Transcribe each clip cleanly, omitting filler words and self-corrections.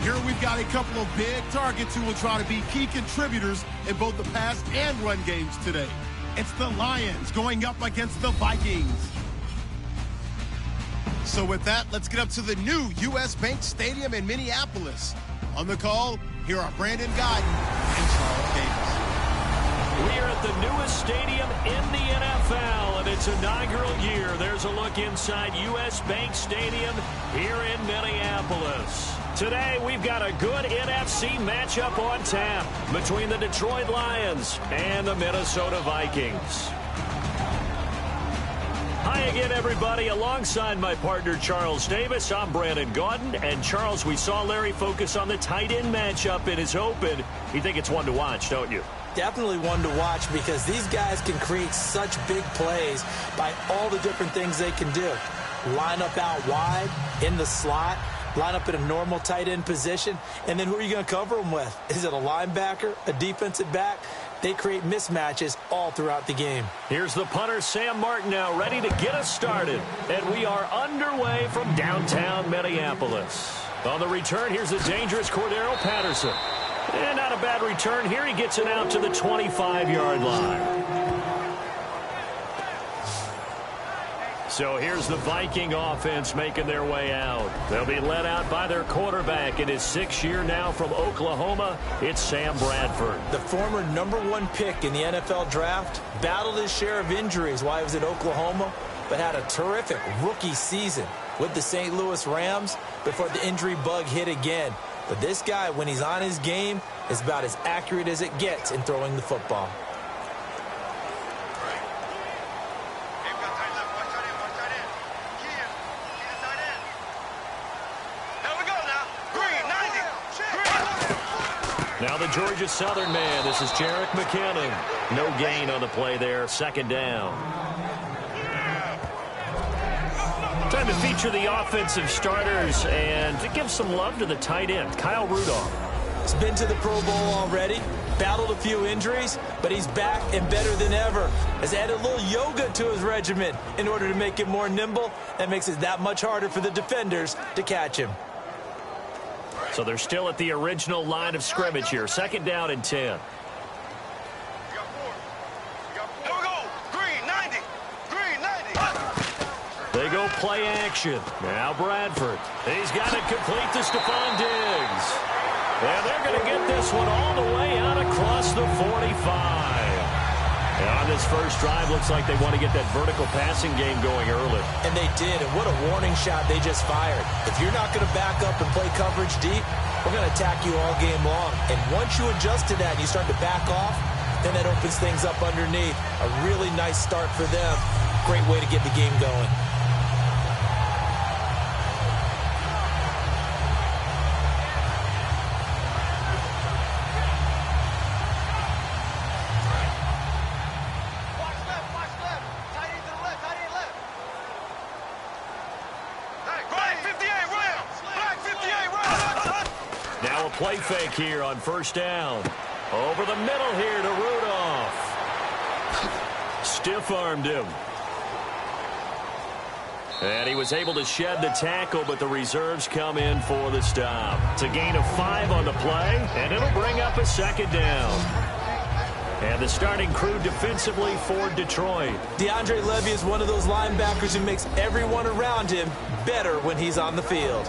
Here we've got a couple of big targets who will try to be key contributors in both the pass and run games today. It's the Lions going up against the Vikings. So with that, let's get up to the new U.S. Bank Stadium in Minneapolis. On the call, here are Brandon Guyton and Charles Davis. We are at the newest stadium in the NFL, and its inaugural year. There's a look inside U.S. Bank Stadium here in Minneapolis. Today, we've got a good NFC matchup on tap between the Detroit Lions and the Minnesota Vikings. Hi again, everybody. Alongside my partner, Charles Davis, I'm Brandon Guyton. And, Charles, we saw Larry focus on the tight end matchup in his open. You think it's one to watch, don't you? Definitely one to watch because these guys can create such big plays by all the different things they can do. Line up out wide, in the slot, line up in a normal tight end position, and then who are you going to cover them with? Is it a linebacker, a defensive back? They create mismatches all throughout the game. Here's the punter, Sam Martin, now ready to get us started. And we are underway from downtown Minneapolis. On the return, here's the dangerous Cordero Patterson. And not a bad return here. He gets it out to the 25-yard line. So here's the Viking offense making their way out. They'll be led out by their quarterback in his 6th year now from Oklahoma. It's Sam Bradford. The former #1 pick in the NFL draft battled his share of injuries while he was at Oklahoma, but had a terrific rookie season with the St. Louis Rams before the injury bug hit again. But this guy, when he's on his game, is about as accurate as it gets in throwing the football. Now the Georgia Southern man, this is Jerick McKinnon. No gain on the play there, 2nd down. Time to feature the offensive starters and to give some love to the tight end, Kyle Rudolph. He's been to the Pro Bowl already, battled a few injuries, but he's back and better than ever. Has added a little yoga to his regimen in order to make him more nimble. That makes it that much harder for the defenders to catch him. So they're still at the original line of scrimmage here. 2nd down and 10. They go play action. Now Bradford. He's got it complete to Stephon Diggs. And they're going to get this one all the way out across the 45. And on this first drive, looks like they want to get that vertical passing game going early. And they did, and what a warning shot they just fired. If you're not going to back up and play coverage deep, we're going to attack you all game long. And once you adjust to that and you start to back off, then that opens things up underneath. A really nice start for them. Great way to get the game going. Play fake here on 1st down. Over the middle here to Rudolph. Stiff-armed him. And he was able to shed the tackle, but the reserves come in for the stop. It's a gain of 5 on the play, and it'll bring up a 2nd down. And the starting crew defensively for Detroit. DeAndre Levy is one of those linebackers who makes everyone around him better when he's on the field.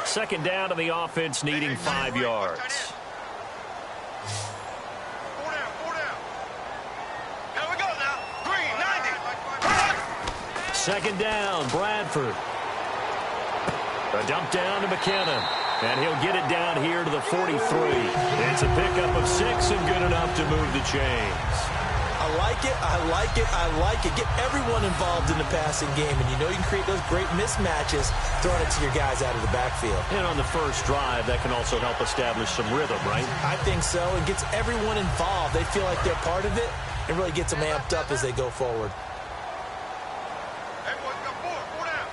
Second down to the offense, needing 5 yards. Here we go now. Green, 90. Second down, Bradford. A dump down to McKinnon. And he'll get it down here to the 43. It's a pickup of 6 and good enough to move the chains. I like it, I like it, I like it. Get everyone involved in the passing game, and you know you can create those great mismatches throwing it to your guys out of the backfield. And on the first drive, that can also help establish some rhythm, right? I think so. It gets everyone involved. They feel like they're part of it. It really gets them amped up as they go forward. Everyone's got 4 down.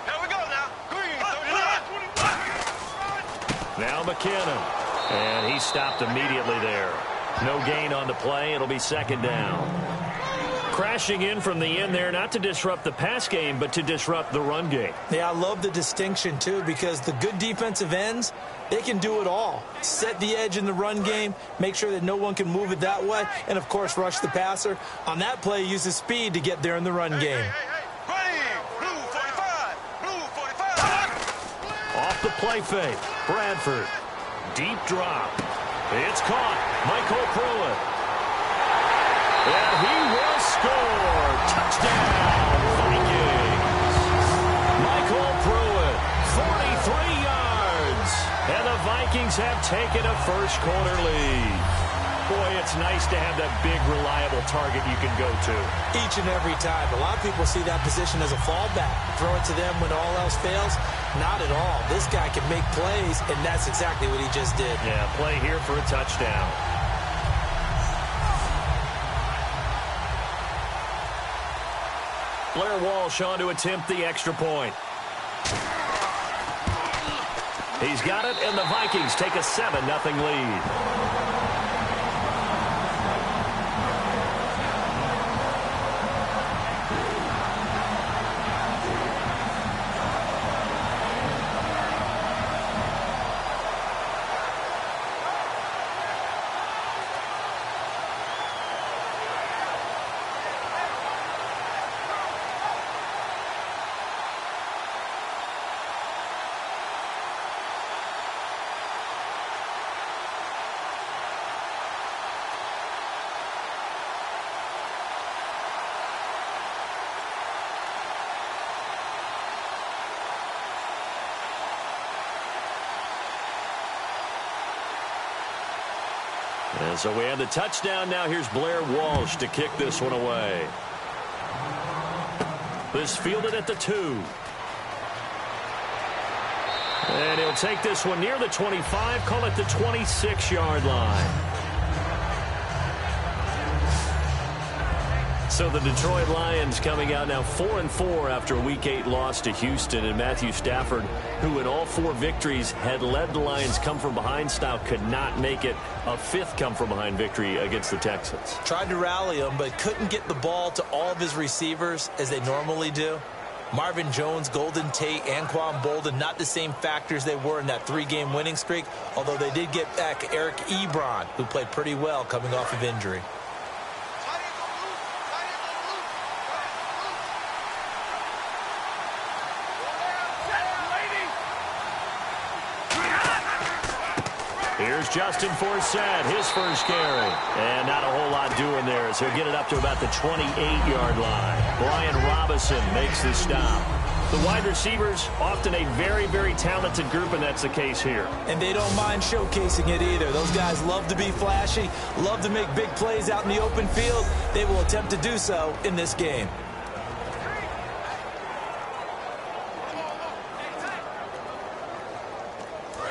Here we go now. Green, 39. Now McKinnon. And he stopped immediately there. No gain on the play. It'll be second down. Crashing in from the end there, not to disrupt the pass game, but to disrupt the run game. Yeah, I love the distinction, too, because the good defensive ends, they can do it all. Set the edge in the run game, make sure that no one can move it that way, and, of course, rush the passer. On that play, use the speed to get there in the run game. Blue 45! Blue 45! Off the play fake. Bradford. Deep drop. It's caught. Michael Pruitt. And he will score. Touchdown, Vikings. Michael Pruitt, 43 yards. And the Vikings have taken a first-quarter lead. Boy, it's nice to have that big, reliable target you can go to. Each and every time. A lot of people see that position as a fallback. Throw it to them when all else fails. Not at all. This guy can make plays, and that's exactly what he just did. Yeah, play here for a touchdown. Blair Walsh on to attempt the extra point. He's got it, and the Vikings take a 7-0 lead. And so we have the touchdown. Now here's Blair Walsh to kick this one away. This fielded at the 2. And he'll take this one near the 25, call it the 26-yard line. So the Detroit Lions coming out now 4-4 after a Week 8 loss to Houston. And Matthew Stafford, who in all 4 victories had led the Lions come-from-behind style, could not make it a 5th come-from-behind victory against the Texans. Tried to rally him, but couldn't get the ball to all of his receivers as they normally do. Marvin Jones, Golden Tate, Anquan Bolden, not the same factors they were in that 3-game winning streak, although they did get back Eric Ebron, who played pretty well coming off of injury. Here's Justin Forsett, his first carry. And not a whole lot doing there as he'll get it up to about the 28-yard line. Brian Robinson makes the stop. The wide receivers, often a very, very talented group, and that's the case here. And they don't mind showcasing it either. Those guys love to be flashy, love to make big plays out in the open field. They will attempt to do so in this game.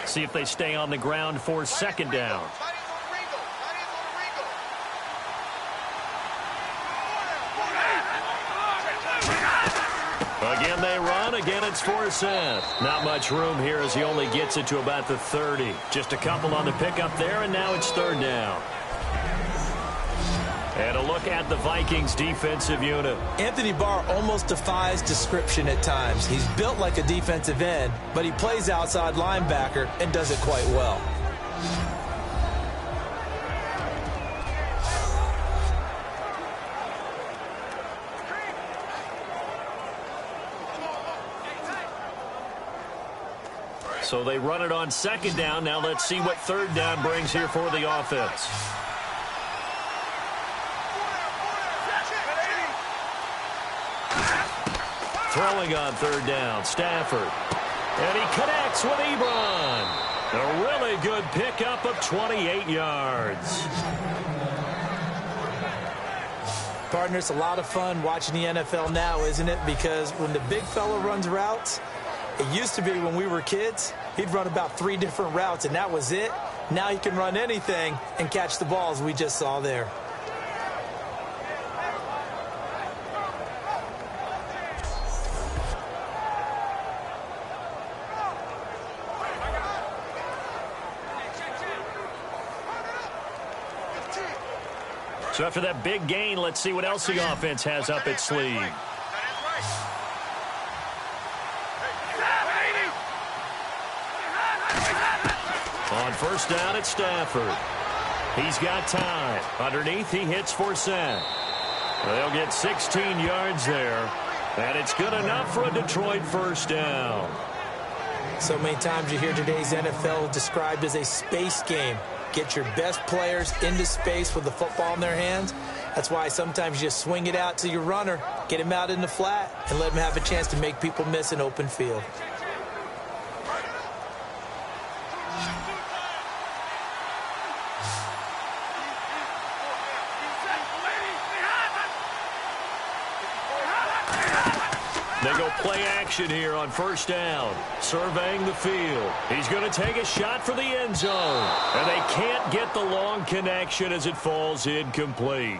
See if they stay on the ground for second down. Again, they run. Again, it's Forsett. Not much room here as he only gets it to about the 30. Just a couple on the pickup there, and now it's third down. And a look at the Vikings defensive unit. Anthony Barr almost defies description at times. He's built like a defensive end, but he plays outside linebacker and does it quite well. So they run it on second down. Now let's see what third down brings here for the offense. Throwing on third down, Stafford. And he connects with Ebron. A really good pickup of 28 yards. Partner, it's a lot of fun watching the NFL now, isn't it? Because when the big fella runs routes, it used to be when we were kids, he'd run about 3 different routes, and that was it. Now he can run anything and catch the balls we just saw there. So after that big gain, let's see what else the offense has up its sleeve. On first down, it's Stafford. He's got time. Underneath, he hits for sack. They'll get 16 yards there. And it's good enough for a Detroit first down. So many times you hear today's NFL described as a space game. Get your best players into space with the football in their hands. That's why sometimes you just swing it out to your runner, get him out in the flat, and let him have a chance to make people miss an open field. They go play action here on first down. Surveying the field. He's going to take a shot for the end zone. And they can't get the long connection as it falls incomplete.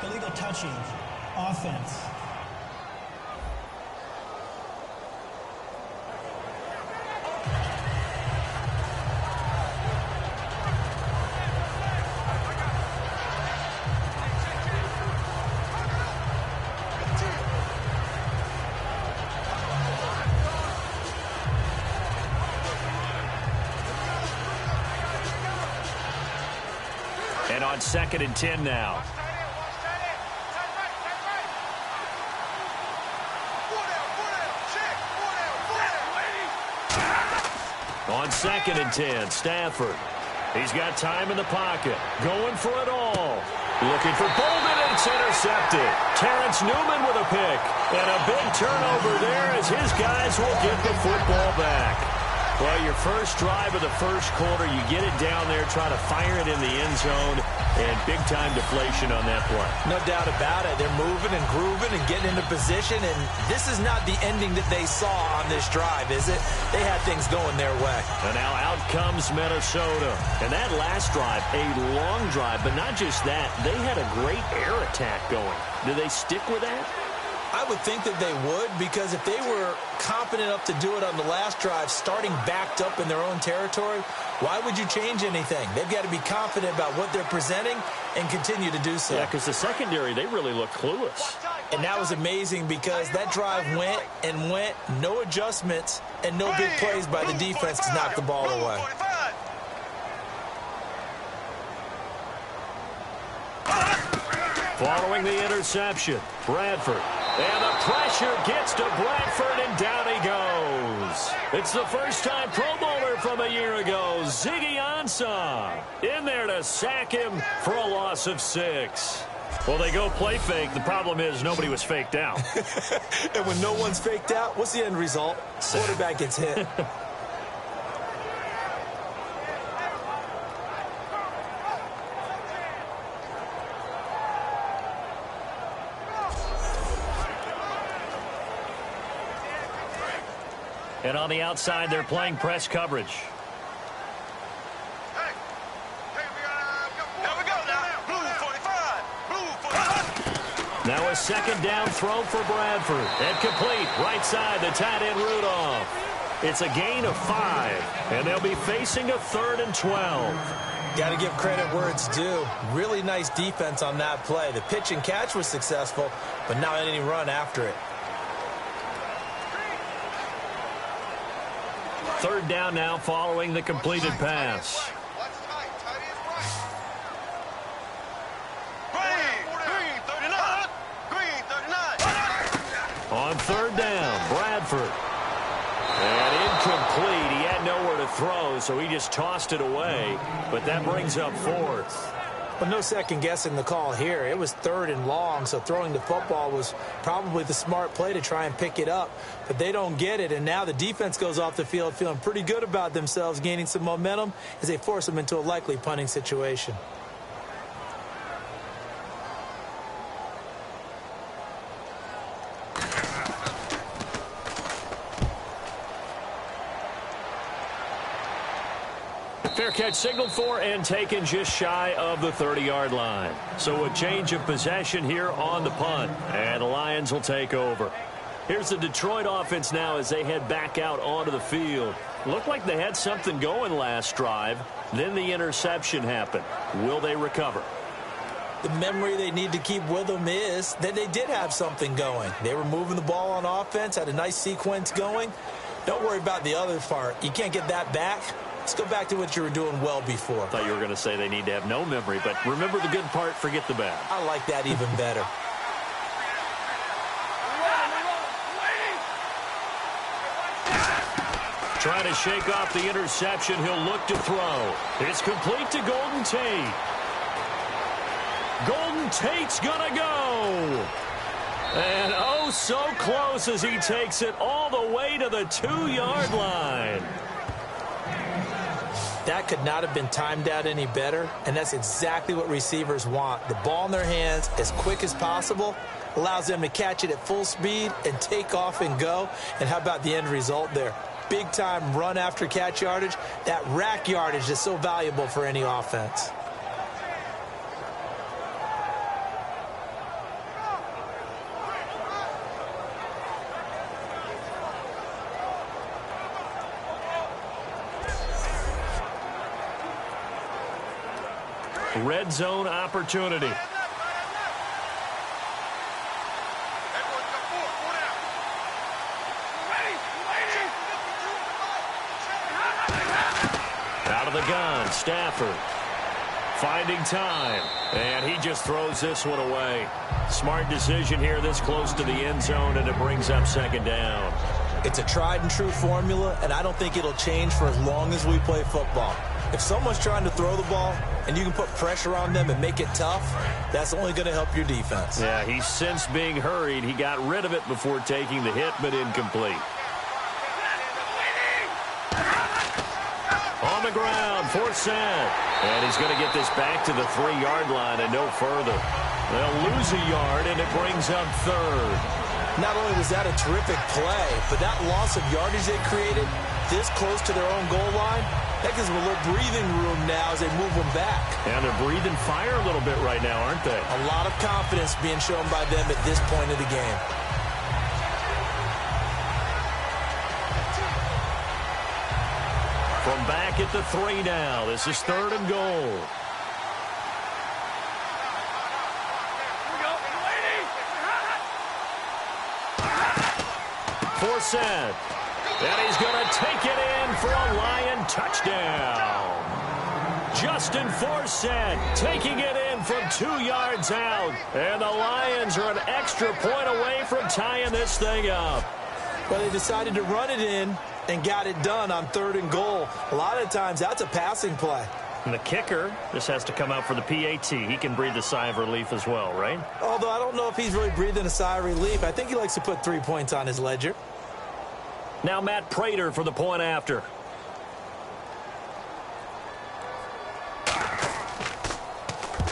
Illegal touching. Offense. And on 2nd and 10 now. On 2nd and 10, Stafford. He's got time in the pocket. Going for it all. Looking for Bolden, and it's intercepted. Terrence Newman with a pick. And a big turnover there as his guys will get the football back. Well, your first drive of the first quarter, you get it down there, try to fire it in the end zone, and big-time deflation on that play. No doubt about it. They're moving and grooving and getting into position, and this is not the ending that they saw on this drive, is it? They had things going their way. And now out comes Minnesota. And that last drive, a long drive, but not just that. They had a great air attack going. Do they stick with that? I would think that they would, because if they were confident enough to do it on the last drive, starting backed up in their own territory, why would you change anything? They've got to be confident about what they're presenting and continue to do so. Yeah, because the secondary, they really look clueless. And that was amazing because that drive went and went, no adjustments, and no big plays by the defense to knock the ball away. Following the interception, Bradford. And the pressure gets to Bradford, and down he goes. It's the first-time Pro Bowler from a year ago, Ziggy Ansah, in there to sack him for a loss of 6. Well, they go play fake. The problem is nobody was faked out. And when no one's faked out, what's the end result? Quarterback gets hit. And on the outside, they're playing press coverage. Now a second down throw for Bradford. And complete. Right side, the tight end Rudolph. It's a gain of 5. And they'll be facing a 3rd and 12. Got to give credit where it's due. Really nice defense on that play. The pitch and catch was successful, but not any run after it. 3rd down now following the completed pass. On 3rd down, Bradford. And incomplete. He had nowhere to throw, so he just tossed it away. But that brings up 4th. Well, no second guessing the call here. It was 3rd and long, so throwing the football was probably the smart play to try and pick it up. But they don't get it, and now the defense goes off the field feeling pretty good about themselves, gaining some momentum as they force them into a likely punting situation. Fair catch signaled for and taken just shy of the 30-yard line. So a change of possession here on the punt, and the Lions will take over. Here's the Detroit offense now as they head back out onto the field. Looked like they had something going last drive. Then the interception happened. Will they recover? The memory they need to keep with them is that they did have something going. They were moving the ball on offense, had a nice sequence going. Don't worry about the other part. You can't get that back. Let's go back to what you were doing well before. I thought you were going to say they need to have no memory, but remember the good part, forget the bad. I like that even better. Trying to shake off the interception. He'll look to throw. It's complete to Golden Tate. Golden Tate's going to go. And oh, so close as he takes it all the way to the 2-yard line. That could not have been timed out any better, and that's exactly what receivers want. The ball in their hands as quick as possible allows them to catch it at full speed and take off and go. And how about the end result there? Big-time run after catch yardage. That rack yardage is so valuable for any offense. Red zone opportunity. Out of the gun, Stafford. Finding time. And he just throws this one away. Smart decision here this close to the end zone, and it brings up second down. It's a tried and true formula, and I don't think it'll change for as long as we play football. If someone's trying to throw the ball and you can put pressure on them and make it tough, that's only going to help your defense. Yeah, he's since being hurried. He got rid of it before taking the hit, but incomplete. On the ground, fourth set. And he's going to get this back to the 3-yard line and no further. They'll lose a yard, and it brings up third. Not only was that a terrific play, but that loss of yardage they created this close to their own goal line, that gives them a little breathing room now as they move them back. And they're breathing fire a little bit right now, aren't they? A lot of confidence being shown by them at this point of the game. From back at the 3 now. This is third and goal. Forsett. And he's going to take it in for a Lion touchdown. Justin Forsett taking it in from 2 yards out. And the Lions are an extra point away from tying this thing up. Well, they decided to run it in and got it done on third and goal. A lot of times that's a passing play. And the kicker, this has to come out for the PAT. He can breathe a sigh of relief as well, right? Although I don't know if he's really breathing a sigh of relief. I think he likes to put 3 points on his ledger. Now Matt Prater for the point after.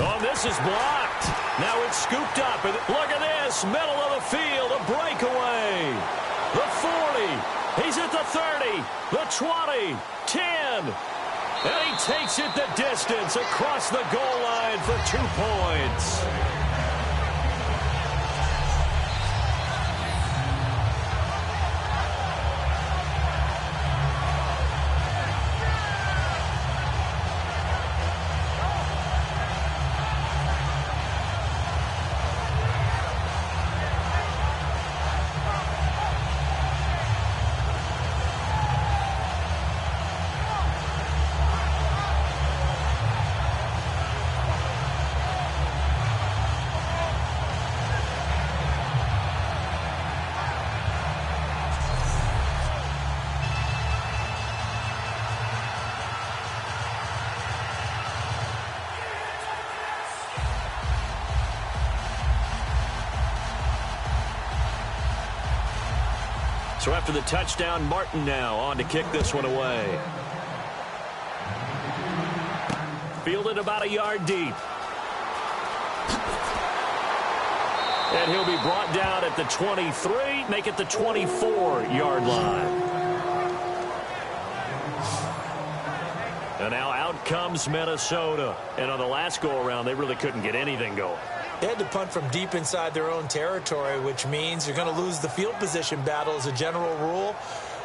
Oh, this is blocked. Now it's scooped up. And look at this. Middle of the field. A breakaway. The 40. He's at the 30. The 20. 10. And he takes it the distance across the goal line for 2 points. So after the touchdown, Martin now on to kick this one away. Fielded about a yard deep. And he'll be brought down at the 23, make it the 24-yard line. And now out comes Minnesota. And on the last go-around, they really couldn't get anything going. They had to punt from deep inside their own territory, which means you're going to lose the field position battle as a general rule.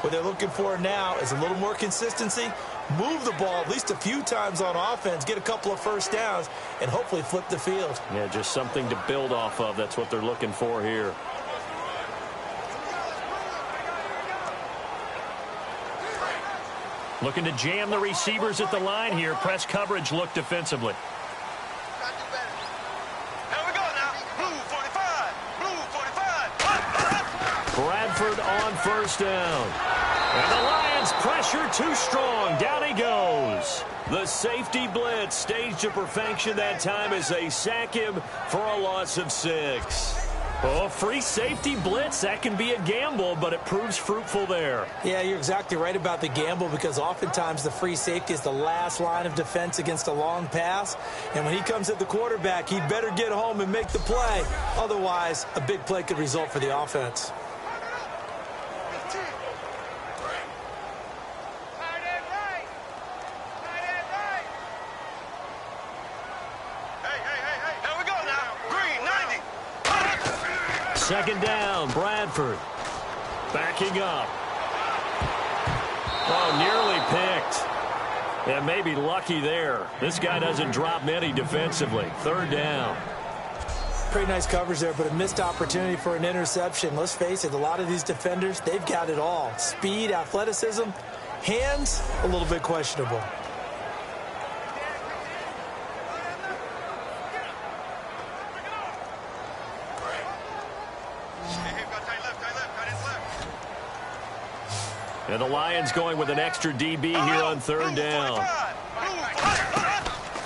What they're looking for now is a little more consistency, move the ball at least a few times on offense, get a couple of first downs, and hopefully flip the field. Yeah, just something to build off of. That's what they're looking for here. Looking to jam the receivers at the line here. Press coverage look defensively. Here we go now. Blue 45. Blue 45. Bradford on first down. And the Lions pressure too strong. Down he goes. The safety blitz staged to perfection that time as they sack him for a loss of 6. Oh, free safety blitz, that can be a gamble, but it proves fruitful there. Yeah, you're exactly right about the gamble because oftentimes the free safety is the last line of defense against a long pass. And when he comes at the quarterback, he'd better get home and make the play. Otherwise, a big play could result for the offense. Second down, Bradford. Backing up. Oh, nearly picked. Yeah, maybe lucky there. This guy doesn't drop many defensively. Third down. Pretty nice coverage there, but a missed opportunity for an interception. Let's face it, a lot of these defenders, they've got it all. Speed, athleticism, hands, a little bit questionable. And the Lions going with an extra DB here on third down.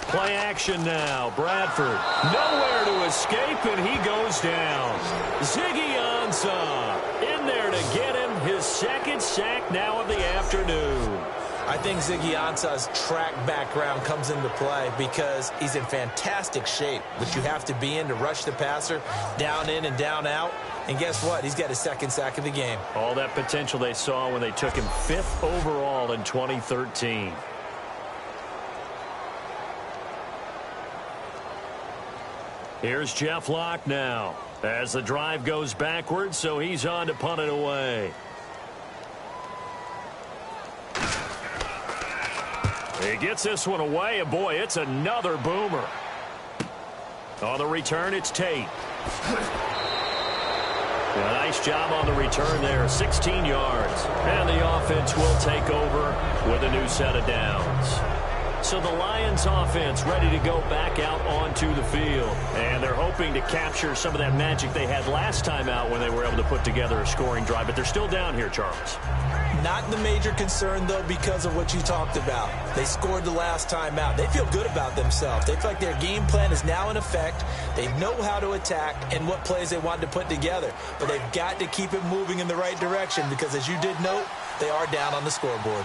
Play action now. Bradford nowhere to escape, and he goes down. Ziggy Ansah in there to get him his second sack now of the afternoon. I think Ziggy Ansah's track background comes into play because he's in fantastic shape, which you have to be in to rush the passer down in and down out. And guess what? He's got his second sack of the game. All that potential they saw when they took him 5th overall in 2013. Here's Jeff Locke now as the drive goes backwards, so he's on to punt it away. He gets this one away, and boy, it's another boomer. On the return, it's Tate. A nice job on the return there, 16 yards. And the offense will take over with a new set of downs. So the Lions offense ready to go back out onto the field. And they're hoping to capture some of that magic they had last time out when they were able to put together a scoring drive. But they're still down here, Charles. Not the major concern, though, because of what you talked about. They scored the last time out. They feel good about themselves. They feel like their game plan is now in effect. They know how to attack and what plays they want to put together. But they've got to keep it moving in the right direction because, as you did note, they are down on the scoreboard.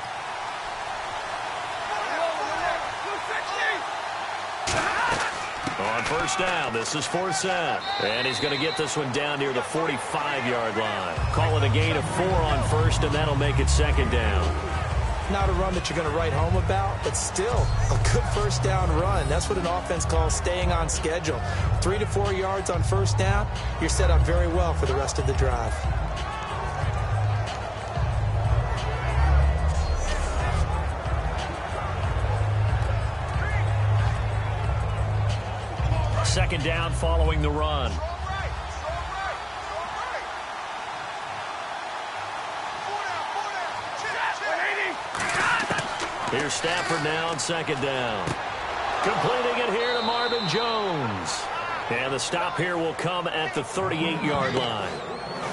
On first down, this is Forsett. And he's going to get this one down near the 45-yard line. Call it a gain of 4 on first, and that'll make it second down. Not a run that you're going to write home about, but still a good first down run. That's what an offense calls staying on schedule. 3 to 4 yards on first down, you're set up very well for the rest of the drive. Second down following the run. Here's Stafford now on second down. Completing it here to Marvin Jones. And the stop here will come at the 38-yard line.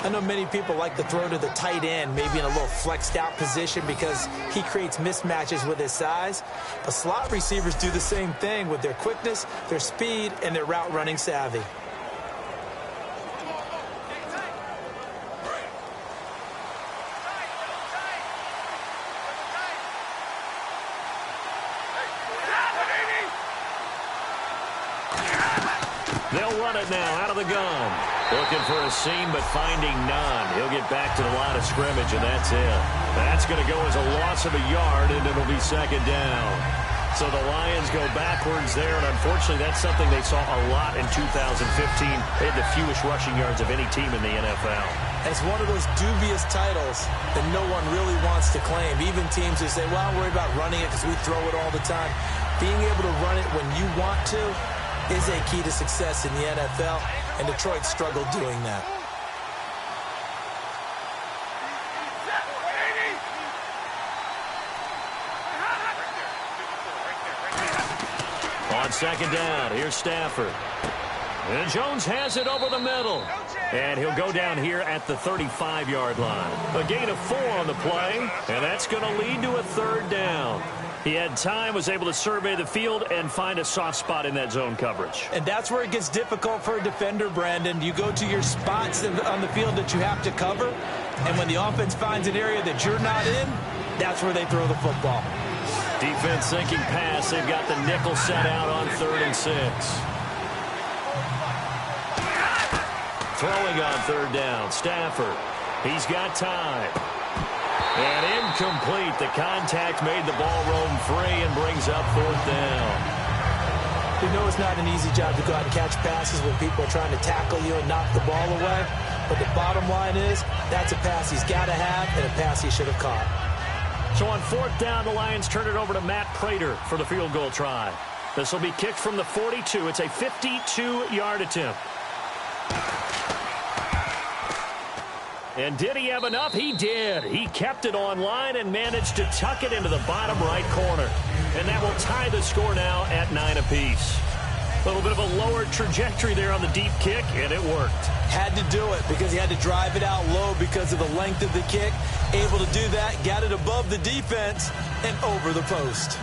I know many people like to throw to the tight end, maybe in a little flexed out position because he creates mismatches with his size. But slot receivers do the same thing with their quickness, their speed, and their route running savvy. They'll run it now out of the gun. Looking for a seam, but finding none. He'll get back to the line of scrimmage, and that's it. That's going to go as a loss of a yard, and it'll be second down. So the Lions go backwards there, and unfortunately that's something they saw a lot in 2015. They had the fewest rushing yards of any team in the NFL. It's one of those dubious titles that no one really wants to claim. Even teams who say, well, I'm worried about running it because we throw it all the time. Being able to run it when you want to is a key to success in the NFL, and Detroit struggled doing that. On second down, here's Stafford. And Jones has it over the middle. And he'll go down here at the 35-yard line. A gain of 4 on the play, and that's going to lead to a third down. He had time, was able to survey the field and find a soft spot in that zone coverage. And that's where it gets difficult for a defender, Brandon. You go to your spots on the field that you have to cover, and when the offense finds an area that you're not in, that's where they throw the football. Defense sinking pass. They've got the nickel set out on 3rd and 6. Throwing on 3rd down, Stafford. He's got time. And incomplete. The contact made the ball roam free and brings up 4th down. You know it's not an easy job to go out and catch passes when people are trying to tackle you and knock the ball away. But the bottom line is, that's a pass he's got to have and a pass he should have caught. So on 4th down, the Lions turn it over to Matt Prater for the field goal try. This will be kicked from the 42. It's a 52-yard attempt. And did he have enough? He did. He kept it on line and managed to tuck it into the bottom right corner. And that will tie the score now at 9 apiece. A little bit of a lower trajectory there on the deep kick, and it worked. Had to do it because he had to drive it out low because of the length of the kick. Able to do that, got it above the defense and over the post.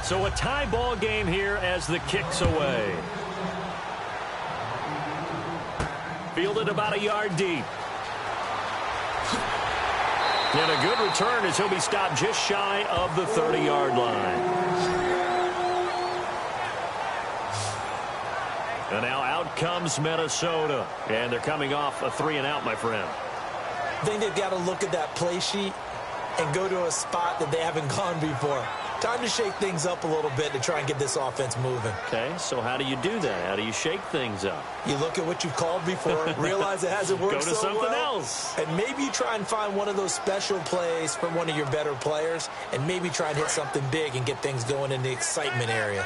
So a tie ball game here as the kick's away. Fielded about a yard deep. And a good return as he'll be stopped just shy of the 30-yard line. And now out comes Minnesota. And they're coming off a 3-and-out, my friend. I think they've got to look at that play sheet and go to a spot that they haven't gone before. Time to shake things up a little bit to try and get this offense moving. Okay, so how do you do that? How do you shake things up? You look at what you've called before, realize it hasn't worked so well. Go to something else. And maybe you try and find one of those special plays from one of your better players, and maybe try and hit something big and get things going in the excitement area.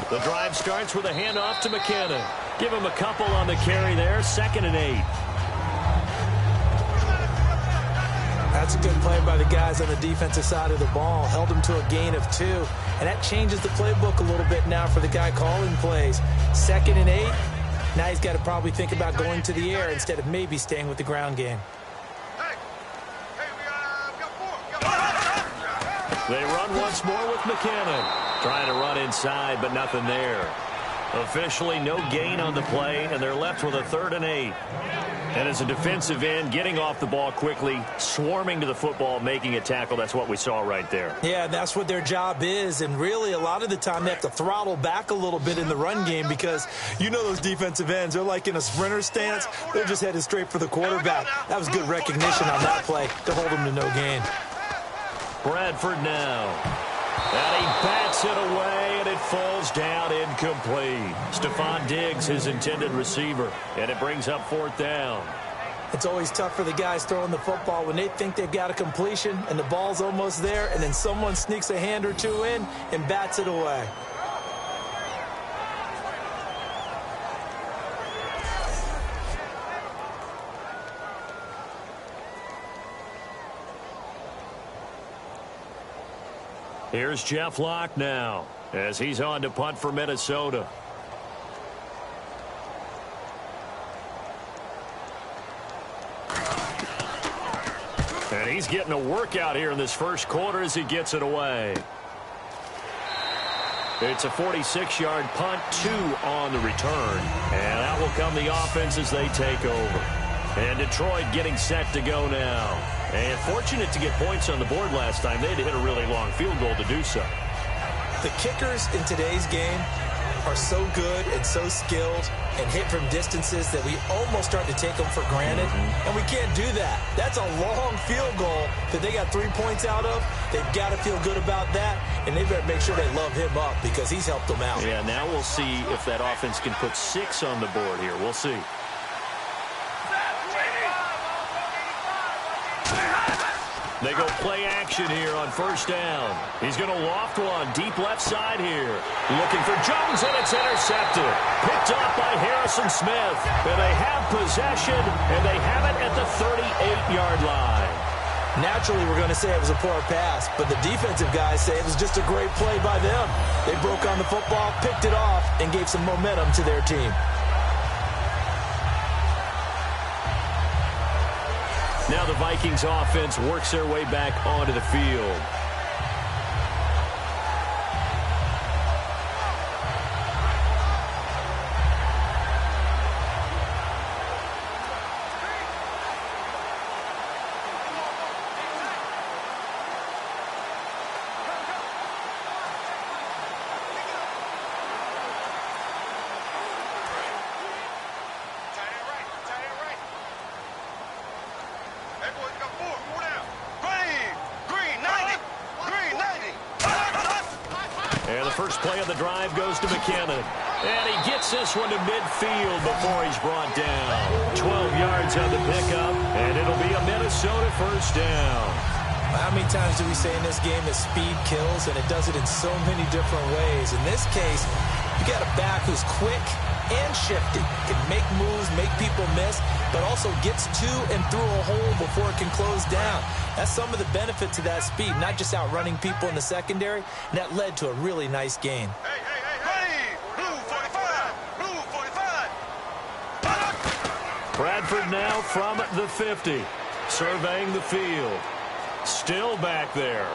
The drive starts with a handoff to McKinnon. Give him a couple on the carry there, 2nd and 8. That's a good play by the guys on the defensive side of the ball. Held him to a gain of 2. And that changes the playbook a little bit now for the guy calling plays. 2nd and 8. Now he's got to probably think about going to the air instead of maybe staying with the ground game. They run once more with McKinnon. Trying to run inside, but nothing there. Officially no gain on the play, and they're left with a 3rd and 8. And as a defensive end, getting off the ball quickly, swarming to the football, making a tackle, that's what we saw right there. Yeah, that's what their job is. And really, a lot of the time, they have to throttle back a little bit in the run game because you know those defensive ends, they're like in a sprinter stance. They're just headed straight for the quarterback. That was good recognition on that play to hold him to no gain. Bradford now. And he bats it away, and it falls down incomplete. Stephon Diggs, his intended receiver, and it brings up 4th down. It's always tough for the guys throwing the football when they think they've got a completion and the ball's almost there, and then someone sneaks a hand or two in and bats it away. Here's Jeff Locke now as he's on to punt for Minnesota. And he's getting a workout here in this first quarter as he gets it away. It's a 46-yard punt, 2 on the return. And out will come the offense as they take over. And Detroit getting set to go now. And fortunate to get points on the board last time. They had to hit a really long field goal to do so. The kickers in today's game are so good and so skilled and hit from distances that we almost start to take them for granted. And we can't do that. That's a long field goal that they got 3 points out of. They've got to feel good about that, and they better make sure they love him up because he's helped them out. Yeah, now we'll see if that offense can put 6 on the board here. We'll see. They go play action here on first down. He's going to loft one deep left side here. Looking for Jones, and it's intercepted. Picked up by Harrison Smith. And they have possession, and they have it at the 38-yard line. Naturally, we're going to say it was a poor pass, but the defensive guys say it was just a great play by them. They broke on the football, picked it off, and gave some momentum to their team. Now the Vikings offense works their way back onto the field. First play of the drive goes to McKinnon. And he gets this one to midfield before he's brought down. 12 yards on the pickup, and it'll be a Minnesota first down. How many times do we say in this game that speed kills, and it does it in so many different ways? In this case, you got a back who's quick and shifty, can make moves, make people miss, but also gets to and through a hole before it can close down. That's some of the benefits of that speed, not just outrunning people in the secondary, and that led to a really nice gain. Ready! Blue 45! Blue 45! Bradford now from the 50, surveying the field. Still back there.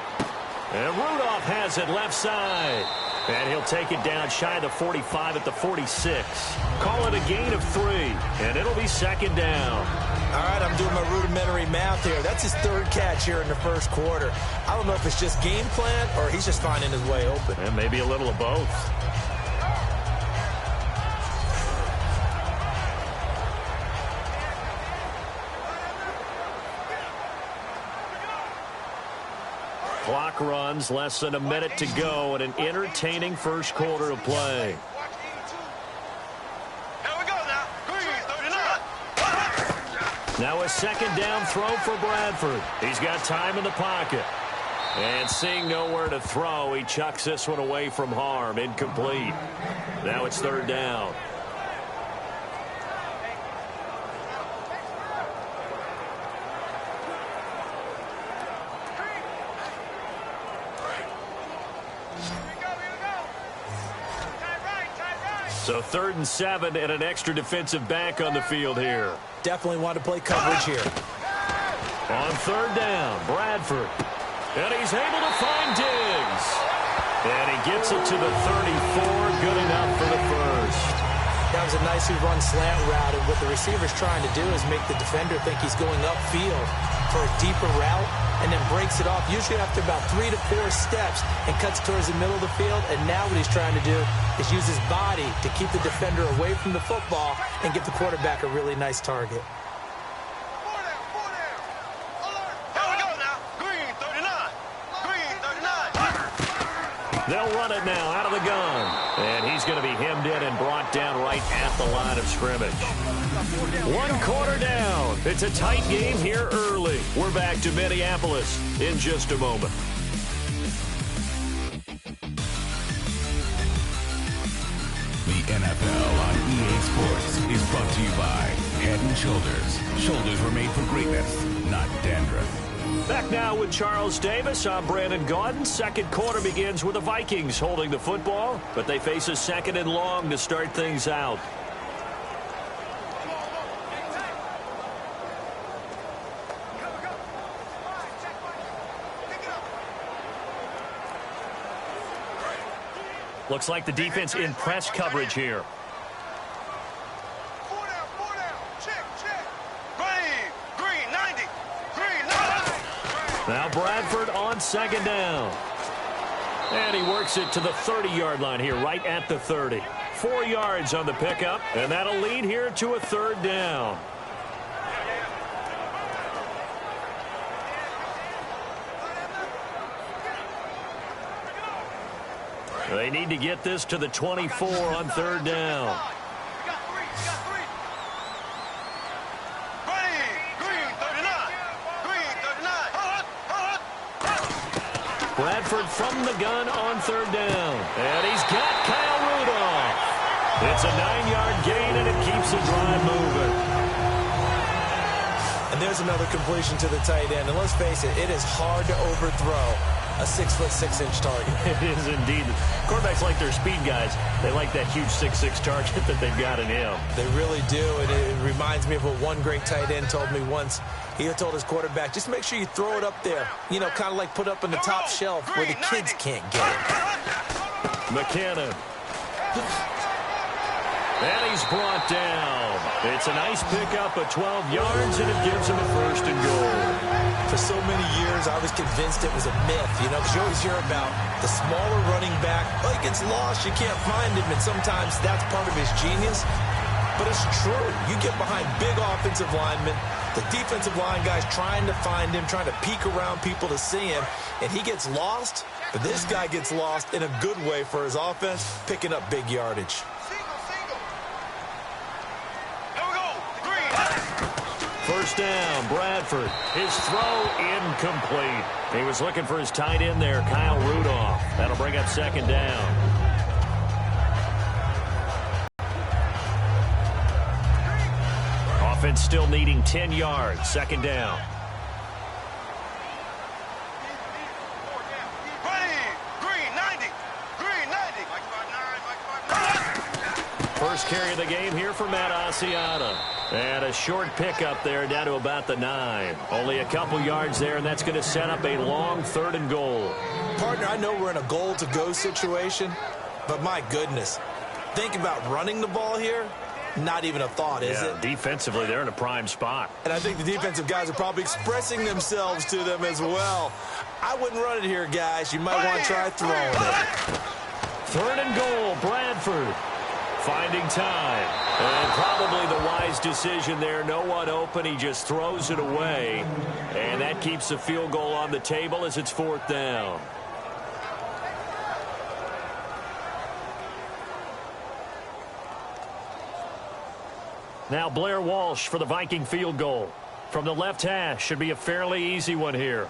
And Rudolph has it left side. And he'll take it down shy of the 45 at the 46. Call it a gain of 3, and it'll be second down. All right, I'm doing my rudimentary math here. That's his 3rd catch here in the first quarter. I don't know if it's just game plan or he's just finding his way open. And maybe a little of both. Clock runs, less than a minute to go, and an entertaining first quarter of play. Here we go now. Green 39. Now a second down throw for Bradford. He's got time in the pocket. And seeing nowhere to throw, he chucks this one away from harm. Incomplete. Now it's 3rd down. So 3rd and 7 and an extra defensive back on the field here. Definitely want to play coverage here. On 3rd down, Bradford. And he's able to find Diggs. And he gets it to the 34, good enough for the first. That was a nicely run slant route, and what the receiver's trying to do is make the defender think he's going upfield for a deeper route, and then breaks it off, usually after about 3 to 4 steps, and cuts towards the middle of the field. And now what he's trying to do is use his body to keep the defender away from the football and give the quarterback a really nice target. They'll run it now out of the gun. And he's going to be hemmed in and brought down right at the line of scrimmage. 1 quarter down. It's a tight game here early. We're back to Minneapolis in just a moment. The NFL on EA Sports is brought to you by Head & Shoulders. Shoulders were made for greatness, not dandruff. Back now with Charles Davis. I'm Brandon Gaudin. Second quarter begins with the Vikings holding the football, but they face a 2nd and long to start things out. Looks like the defense in press coverage here. Four down. Check. Green, 90. Green, 90. Now Bradford on second down. And he works it to the 30-yard line here, right at the 30. 4 yards on the pickup, and that'll lead here to a third down. They need to get this to the 24 on third down. Bradford from the gun on third down. And he's got Kyle Rudolph. It's a 9-yard gain, and it keeps the drive moving. And there's another completion to the tight end. And let's face it, it is hard to overthrow a 6'6" target. It is indeed. Quarterbacks like their speed guys. They like that huge 6'6" target that they've got in him. They really do, and it reminds me of what one great tight end told me once. He told his quarterback, just make sure you throw it up there. You know, kind of like put up on the top shelf where the kids can't get it. McKinnon. And he's brought down. It's a nice pickup of 12 yards, and it gives him a first and goal. For so many years, I was convinced it was a myth, you know, because you always hear about the smaller running back. Oh, he gets lost, you can't find him, and sometimes that's part of his genius. But it's true. You get behind big offensive linemen, the defensive line guys trying to find him, trying to peek around people to see him, and he gets lost. But this guy gets lost in a good way for his offense, picking up big yardage. First down, Bradford. His throw incomplete. He was looking for his tight end there, Kyle Rudolph. That'll bring up second down. Offense still needing 10 yards. Second down. First carry of the game here for Matt Asiata. And a short pickup there down to about the 9. Only a couple yards there, and that's going to set up a long third and goal. Partner, I know we're in a goal-to-go situation, but my goodness, think about running the ball here. Not even a thought, is it? Defensively, they're in a prime spot. And I think the defensive guys are probably expressing themselves to them as well. I wouldn't run it here, guys. You might want to try throwing it. Third and goal, Bradford. Finding time. And probably the wise decision there. No one open. He just throws it away. And that keeps the field goal on the table as it's fourth down. Now Blair Walsh for the Viking field goal. From the left hash. Should be a fairly easy one here.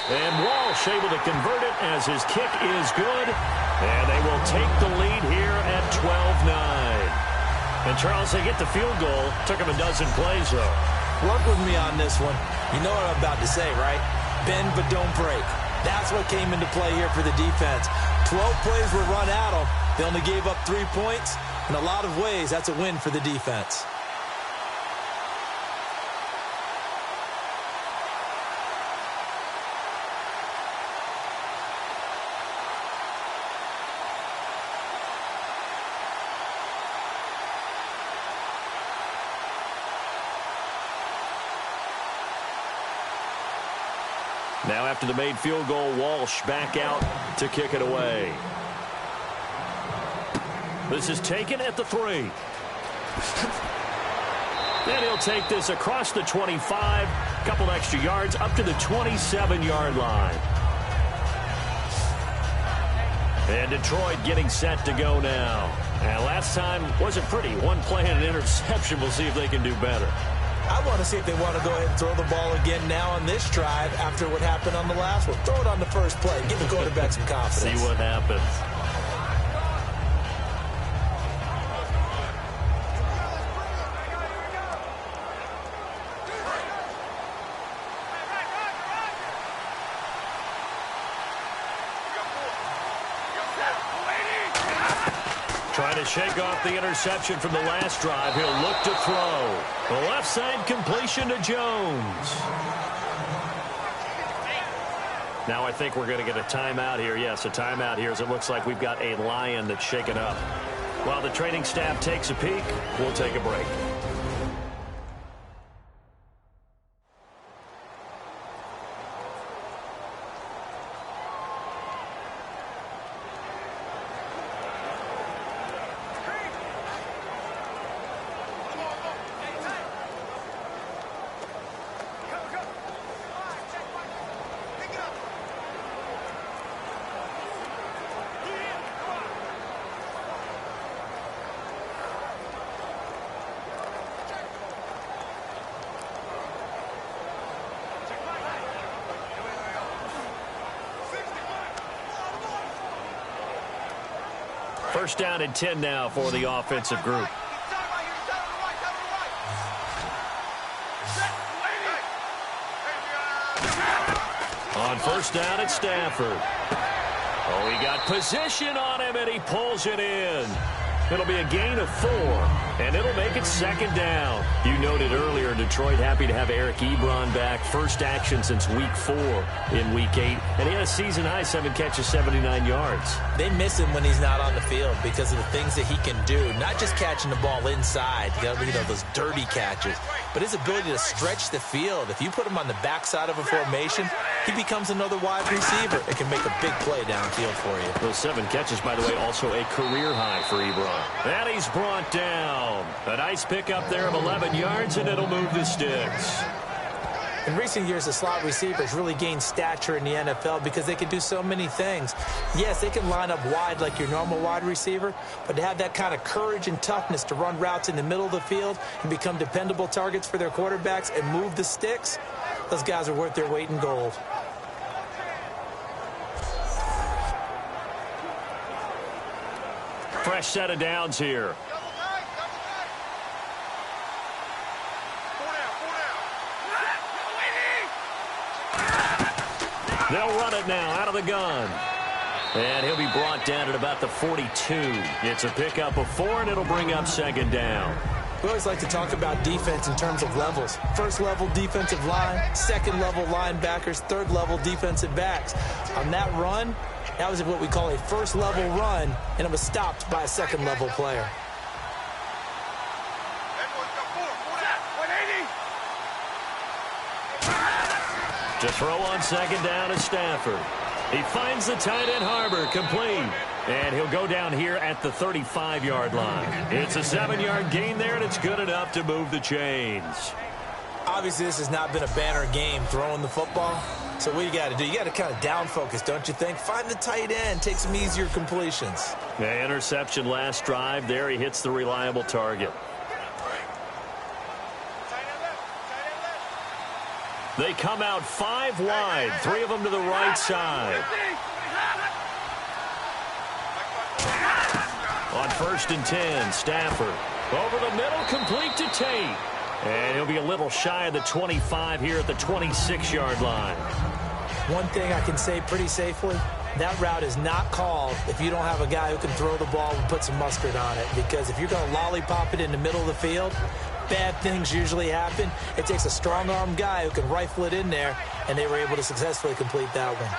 And Walsh able to convert it as his kick is good. And they will take the lead here at 12-9. And Charles, they get the field goal. Took him a dozen plays, though. Work with me on this one. You know what I'm about to say, right? Bend but don't break. That's what came into play here for the defense. 12 plays were run at them. They only gave up 3 points. In a lot of ways, that's a win for the defense. Now after the made field goal, Walsh back out to kick it away. This is taken at the 3. And he'll take this across the 25. Couple extra yards up to the 27-yard line. And Detroit getting set to go now. And last time wasn't pretty. One play and an interception. We'll see if they can do better. I want to see if they want to go ahead and throw the ball again now on this drive after what happened on the last one. Throw it on the first play. Give the quarterback some confidence. See what happens. Trying to shake off the interception from the last drive. He'll look to throw. The left outside completion to Jones. Now I think we're going to get a timeout here. Yes, a timeout here as it looks like we've got a Lion that's shaken up. While the training staff takes a peek, we'll take a break. First down and 10 now for the offensive group. On first down, it's Stafford. Oh, he got position on him, and he pulls it in. It'll be a gain of 4, and it'll make it second down. You noted earlier, Detroit happy to have Eric Ebron back. First action since Week 4 in Week 8, and he had a season-high 7 catches, 79 yards. They miss him when he's not on the field because of the things that he can do, not just catching the ball inside, you know, those dirty catches, but his ability to stretch the field. If you put him on the backside of a formation, he becomes another wide receiver. It can make a big play downfield for you. Those 7 catches, by the way, also a career high for Ebron. And he's brought down. A nice pickup there of 11 yards, and it'll move the sticks. In recent years, the slot receivers really gained stature in the NFL because they can do so many things. Yes, they can line up wide like your normal wide receiver, but to have that kind of courage and toughness to run routes in the middle of the field and become dependable targets for their quarterbacks and move the sticks, those guys are worth their weight in gold. Fresh set of downs here. They'll run it now out of the gun. And he'll be brought down at about the 42. It's a pickup of 4, and it'll bring up second down. We always like to talk about defense in terms of levels. First level defensive line, second level linebackers, third level defensive backs. On that run, that was what we call a first level run, and it was stopped by a second level player. To throw on second down is Stafford. He finds the tight end Harbor, complete. And he'll go down here at the 35-yard line. It's a 7-yard gain there, and it's good enough to move the chains. Obviously, this has not been a banner game throwing the football. So what you got to do, you got to kind of down focus, don't you think? Find the tight end, take some easier completions. The interception last drive there. He hits the reliable target. They come out 5 wide, 3 of them to the right side. On first and 10, Stafford over the middle, complete to Tate. And he'll be a little shy of the 25 here at the 26-yard line. One thing I can say pretty safely, that route is not called if you don't have a guy who can throw the ball and put some mustard on it. Because if you're going to lollipop it in the middle of the field, bad things usually happen. It takes a strong-arm guy who can rifle it in there, and they were able to successfully complete that one.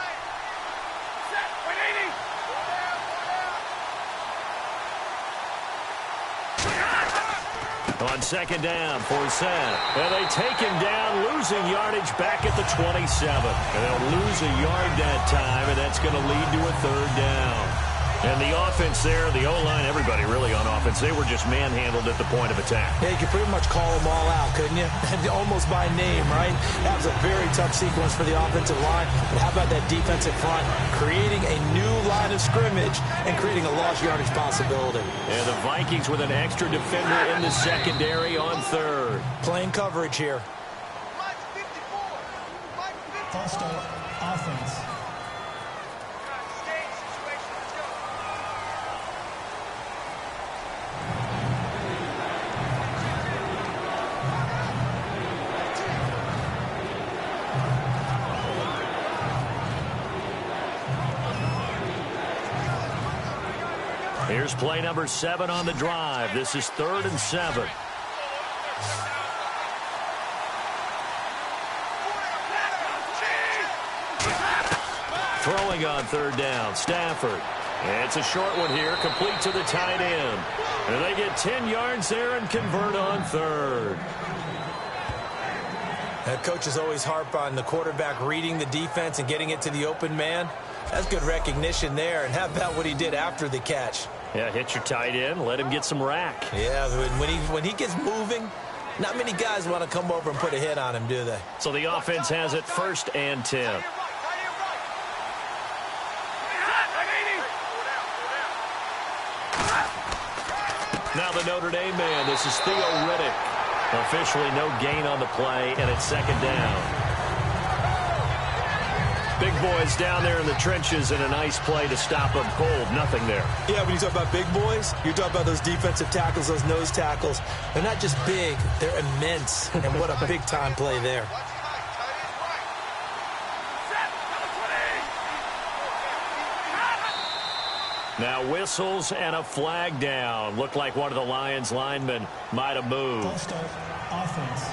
On second down for Seth. And they take him down, losing yardage back at the 27. And they'll lose a yard that time, and that's going to lead to a third down. And the offense there, the O-line, everybody really on offense, they were just manhandled at the point of attack. Yeah, you could pretty much call them all out, couldn't you? Almost by name, right? That was a very tough sequence for the offensive line. But how about that defensive front? Creating a new line of scrimmage and creating a lost yardage possibility. And the Vikings with an extra defender in the secondary on third. Playing coverage here. False start, offense. Here's play number 7 on the drive. This is 3rd and 7. Throwing on third down, Stafford. It's a short one here, complete to the tight end. And they get 10 yards there and convert on third. The coaches always harp on the quarterback reading the defense and getting it to the open man. That's good recognition there. And how about what he did after the catch? Yeah, hit your tight end, let him get some rack. Yeah, when he gets moving, not many guys want to come over and put a hit on him, do they? So the offense has it 1st and 10. Now the Notre Dame man, this is Theo Riddick. Officially no gain on the play, and it's 2nd down. Big boys down there in the trenches, and a nice play to stop them cold. Nothing there. Yeah, when you talk about big boys, you talk about those defensive tackles, those nose tackles. They're not just big, they're immense. And what a big-time play there. Now whistles and a flag down. Looked like one of the Lions linemen might have moved. False start, offense.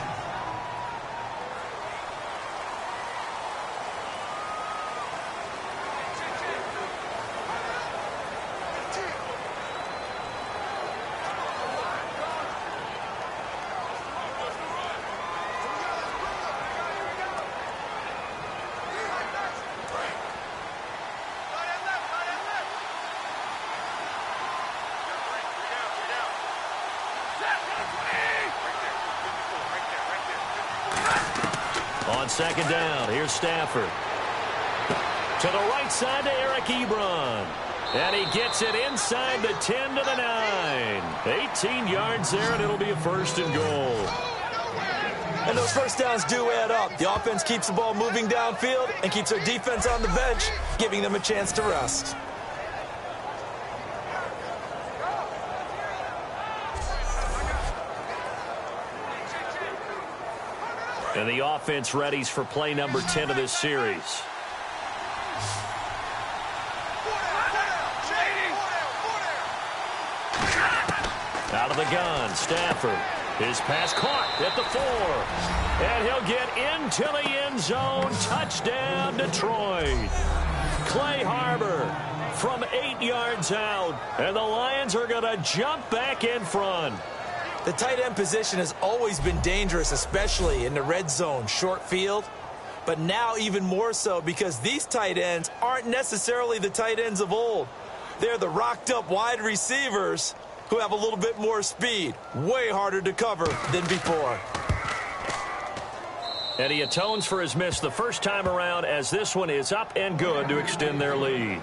On 2nd down, here's Stafford. To the right side to Eric Ebron. And he gets it inside the 10 to the 9. 18 yards there, and it'll be a 1st and goal. And those first downs do add up. The offense keeps the ball moving downfield and keeps their defense on the bench, giving them a chance to rest. And the offense readies for play number 10 of this series. Out of the gun, Stafford. His pass caught at the 4. And he'll get into the end zone. Touchdown, Detroit. Clay Harbor from 8 yards out. And the Lions are going to jump back in front. The tight end position has always been dangerous, especially in the red zone, short field. But now even more so because these tight ends aren't necessarily the tight ends of old. They're the rocked-up wide receivers who have a little bit more speed. Way harder to cover than before. And he atones for his miss the first time around, as this one is up and good to extend their lead.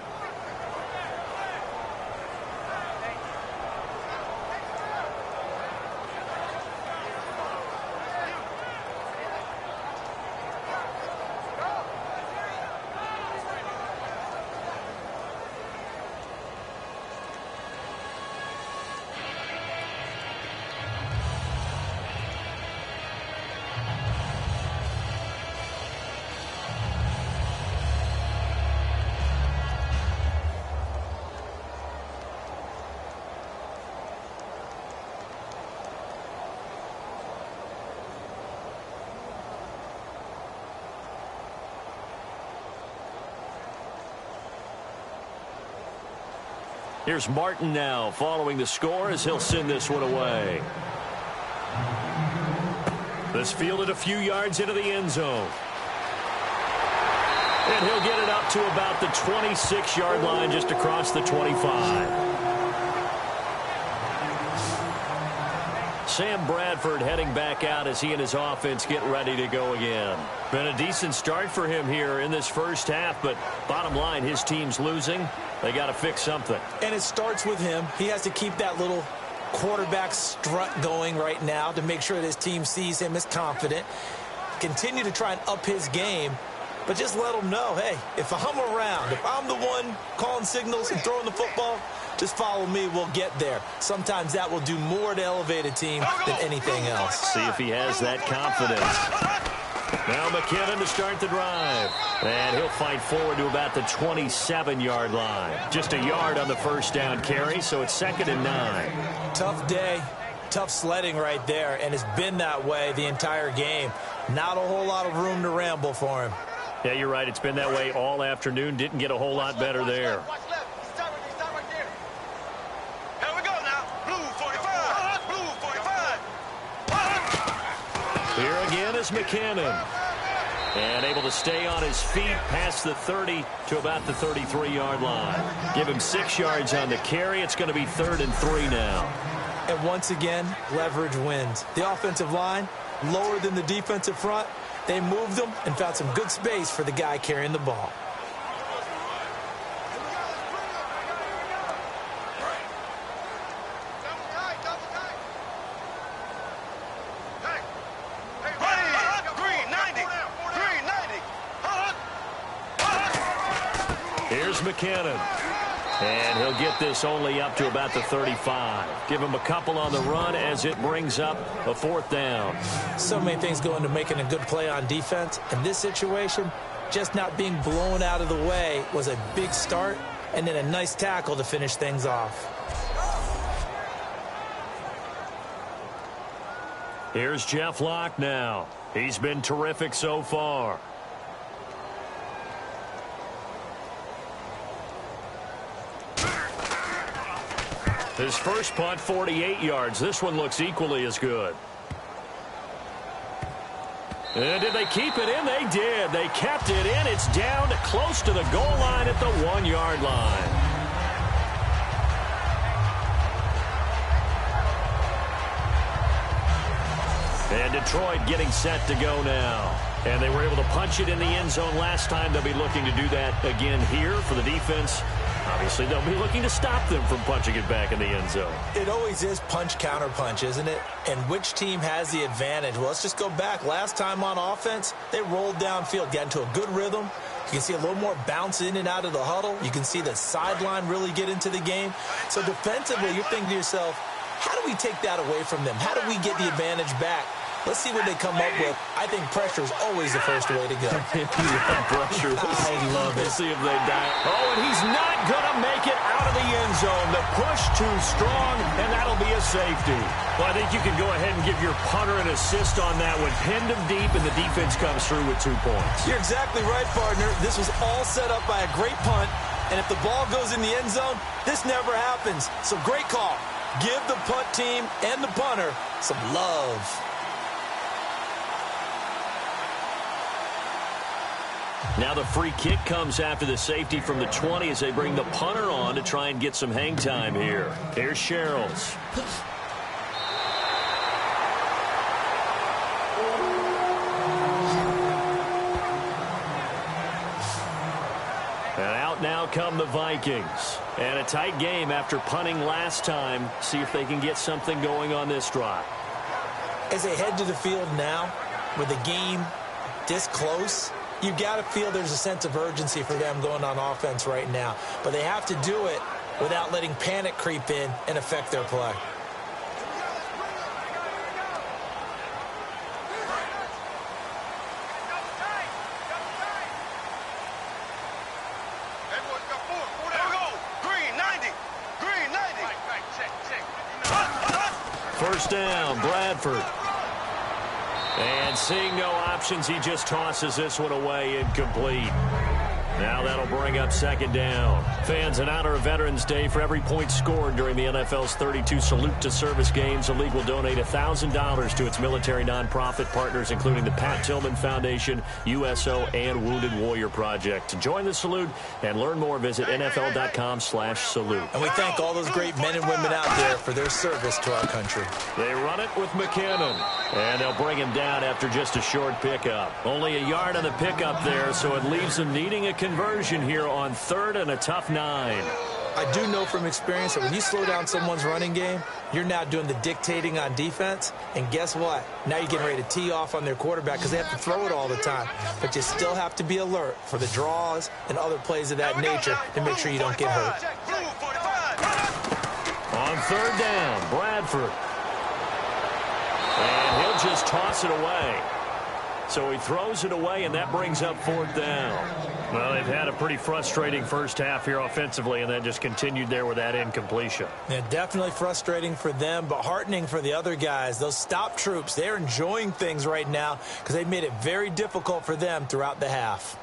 Here's Martin now following the score as he'll send this one away. This fielded a few yards into the end zone. And he'll get it up to about the 26-yard line, just across the 25. Sam Bradford heading back out as he and his offense get ready to go again. Been a decent start for him here in this first half, but bottom line, his team's losing. They got to fix something. And it starts with him. He has to keep that little quarterback strut going right now to make sure that his team sees him as confident. Continue to try and up his game, but just let him know, hey, if I'm around, if I'm the one calling signals and throwing the football, just follow me, we'll get there. Sometimes that will do more to elevate a team than anything else. See if he has that confidence. Now McKinnon to start the drive. And he'll fight forward to about the 27-yard line. Just a yard on the first down carry, so it's 2nd and 9. Tough day, tough sledding right there, and it's been that way the entire game. Not a whole lot of room to ramble for him. Yeah, you're right. It's been that way all afternoon. Didn't get a whole lot better there. Watch left. He's right there. Here we go now. Blue 45. Blue 45. Here again is McKinnon. And able to stay on his feet past the 30 to about the 33-yard line. Give him 6 yards on the carry. It's going to be 3rd and 3 now. And once again, leverage wins. The offensive line, lower than the defensive front. They moved them and found some good space for the guy carrying the ball. Here's McKinnon. And he'll get this only up to about the 35. Give him a couple on the run as it brings up a 4th down. So many things go into making a good play on defense. In this situation, just not being blown out of the way was a big start, and then a nice tackle to finish things off. Here's Jeff Locke now. He's been terrific so far. His first punt, 48 yards. This one looks equally as good. And did they keep it in? They did. They kept it in. It's down close to the goal line at the 1-yard line. And Detroit getting set to go now. And they were able to punch it in the end zone last time. They'll be looking to do that again here for the defense. Obviously, they'll be looking to stop them from punching it back in the end zone. It always is punch, counter punch, isn't it? And which team has the advantage? Well, let's just go back. Last time on offense, they rolled downfield, got into a good rhythm. You can see a little more bounce in and out of the huddle. You can see the sideline really get into the game. So defensively, you're thinking to yourself, how do we take that away from them? How do we get the advantage back? Let's see what they come up with. I think pressure is always the first way to go. Pressure. I love it. Let's see if they die. Oh, and he's not going to make it out of the end zone. The push too strong, and that'll be a safety. Well, I think you can go ahead and give your punter an assist on that one. Pinned him deep, and the defense comes through with 2 points. You're exactly right, partner. This was all set up by a great punt, and if the ball goes in the end zone, this never happens. So great call. Give the punt team and the punter some love. Now the free kick comes after the safety from the 20 as they bring the punter on to try and get some hang time here. Here's Sherrills. And out now come the Vikings. And a tight game after punting last time. See if they can get something going on this drive. As they head to the field now, with the game this close, you've got to feel there's a sense of urgency for them going on offense right now. But they have to do it without letting panic creep in and affect their play. First down, Bradford. And seeing no options, he just tosses this one away, incomplete. Now that'll bring up 2nd down. Fans, in honor of Veterans Day, for every point scored during the NFL's 32 Salute to Service games, the league will donate $1,000 to its military nonprofit partners, including the Pat Tillman Foundation, USO, and Wounded Warrior Project. To join the salute and learn more, visit NFL.com/salute. And we thank all those great men and women out there for their service to our country. They run it with McKinnon. And they'll bring him down after just a short pickup. Only a yard on the pickup there, so it leaves them needing a conversion here on 3rd and a tough 9. I do know from experience that when you slow down someone's running game, you're now doing the dictating on defense. And guess what? Now you're getting ready to tee off on their quarterback because they have to throw it all the time. But you still have to be alert for the draws and other plays of that nature to make sure you don't get hurt. On 3rd down, Bradford. And he'll just toss it away. So he throws it away, and that brings up 4th down. Well, they've had a pretty frustrating first half here offensively, and then just continued there with that incompletion. Yeah, definitely frustrating for them, but heartening for the other guys. Those stop troops, they're enjoying things right now because they made it very difficult for them throughout the half.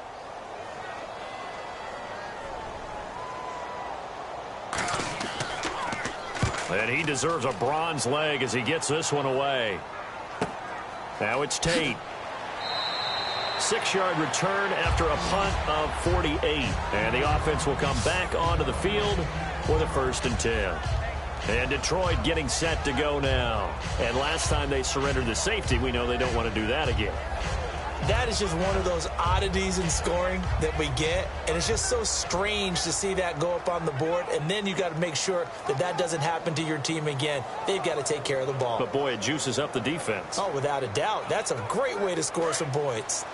And he deserves a bronze leg as he gets this one away. Now it's Tate. 6-yard return after a punt of 48. And the offense will come back onto the field for the 1st and 10. And Detroit getting set to go now. And last time they surrendered the safety, we know they don't want to do that again. That is just one of those oddities in scoring that we get. And it's just so strange to see that go up on the board. And then you got to make sure that that doesn't happen to your team again. They've got to take care of the ball. But, boy, it juices up the defense. Oh, without a doubt. That's a great way to score some points.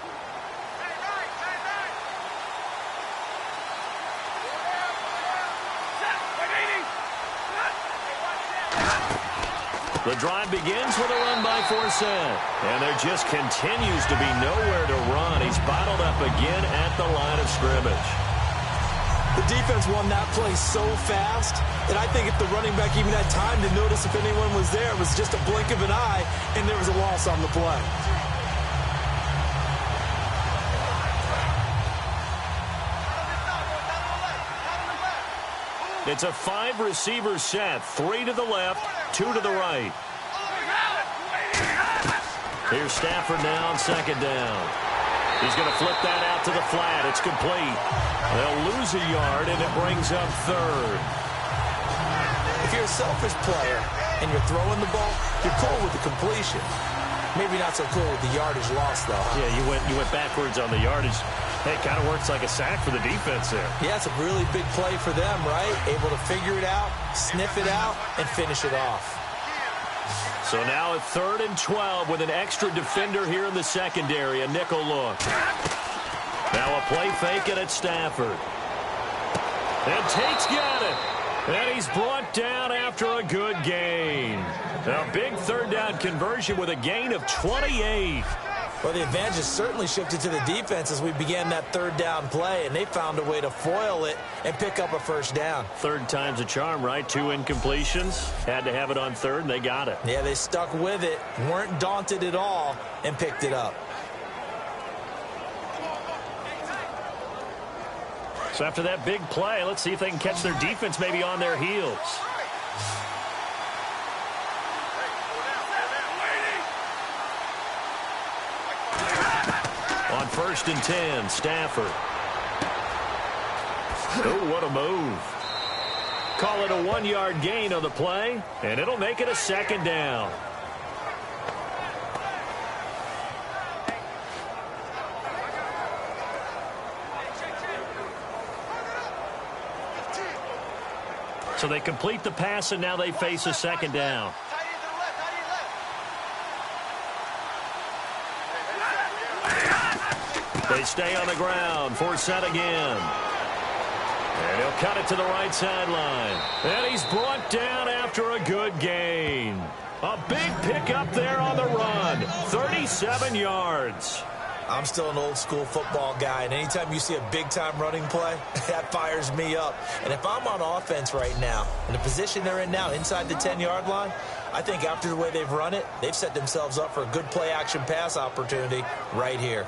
The drive begins with a run by Forsett. And there just continues to be nowhere to run. He's bottled up again at the line of scrimmage. The defense won that play so fast that I think if the running back even had time to notice if anyone was there, it was just a blink of an eye, and there was a loss on the play. It's a 5-receiver set. 3 to the left, 2 to the right. Here's Stafford now on 2nd down. He's going to flip that out to the flat. It's complete. They'll lose a yard, and it brings up 3rd. If you're a selfish player and you're throwing the ball, you're cool with the completion. Maybe not so cool with the yardage loss, though. Huh? Yeah, you went backwards on the yardage. Hey, it kind of works like a sack for the defense there. Yeah, it's a really big play for them, right? Able to figure it out, sniff it out, and finish it off. So now at 3rd and 12 with an extra defender here in the secondary, a nickel look. Now a play fake and it's Stafford. And Tate's got it. And he's brought down after a good gain. A big 3rd down conversion with a gain of 28. Well, the advantage has certainly shifted to the defense as we began that 3rd down play, and they found a way to foil it and pick up a 1st down. 3rd time's a charm, right? 2 incompletions. Had to have it on 3rd, and they got it. Yeah, they stuck with it, weren't daunted at all, and picked it up. So after that big play, let's see if they can catch their defense maybe on their heels. On 1st and 10, Stafford. Oh, what a move. Call it a 1-yard gain on the play, and it'll make it a 2nd down. So they complete the pass, and now they face a 2nd down. They stay on the ground. Forsett again. And he'll cut it to the right sideline. And he's brought down after a good gain. A big pickup there on the run. 37 yards. I'm still an old-school football guy, and anytime you see a big-time running play, that fires me up. And if I'm on offense right now, in the position they're in now, inside the 10-yard line, I think after the way they've run it, they've set themselves up for a good play-action pass opportunity right here.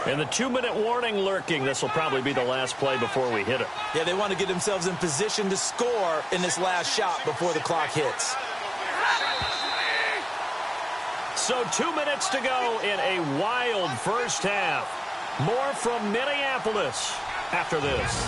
And the 2-minute warning lurking. This will probably be the last play before we hit it. Yeah, they want to get themselves in position to score in this last shot before the clock hits. So 2 minutes to go in a wild first half. More from Minneapolis after this.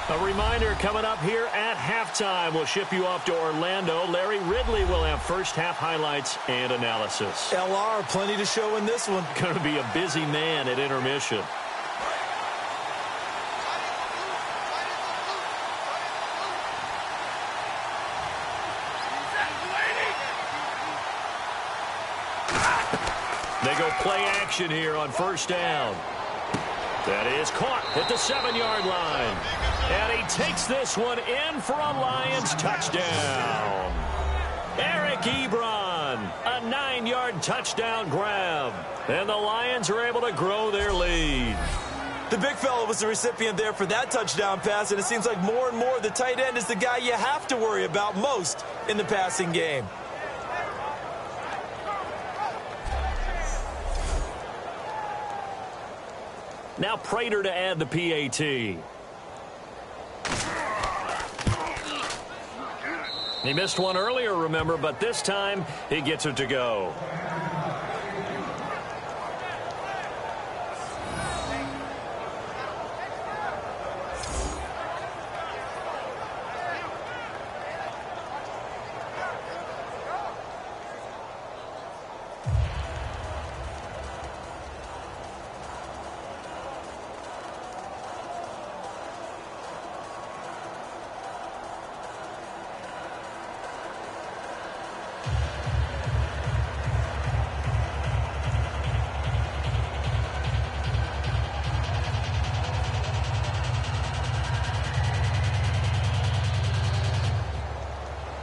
A reminder coming up here at halftime. We'll ship you off to Orlando. Larry Ridley will have first half highlights and analysis. LR, plenty to show in this one. Going to be a busy man at intermission. They go play action here on 1st down. That is caught at the 7-yard line. And he takes this one in for a Lions touchdown. Eric Ebron, a 9-yard touchdown grab. And the Lions are able to grow their lead. The big fella was the recipient there for that touchdown pass, and it seems like more and more the tight end is the guy you have to worry about most in the passing game. Now Prater to add the PAT. He missed one earlier, remember, but this time he gets it to go.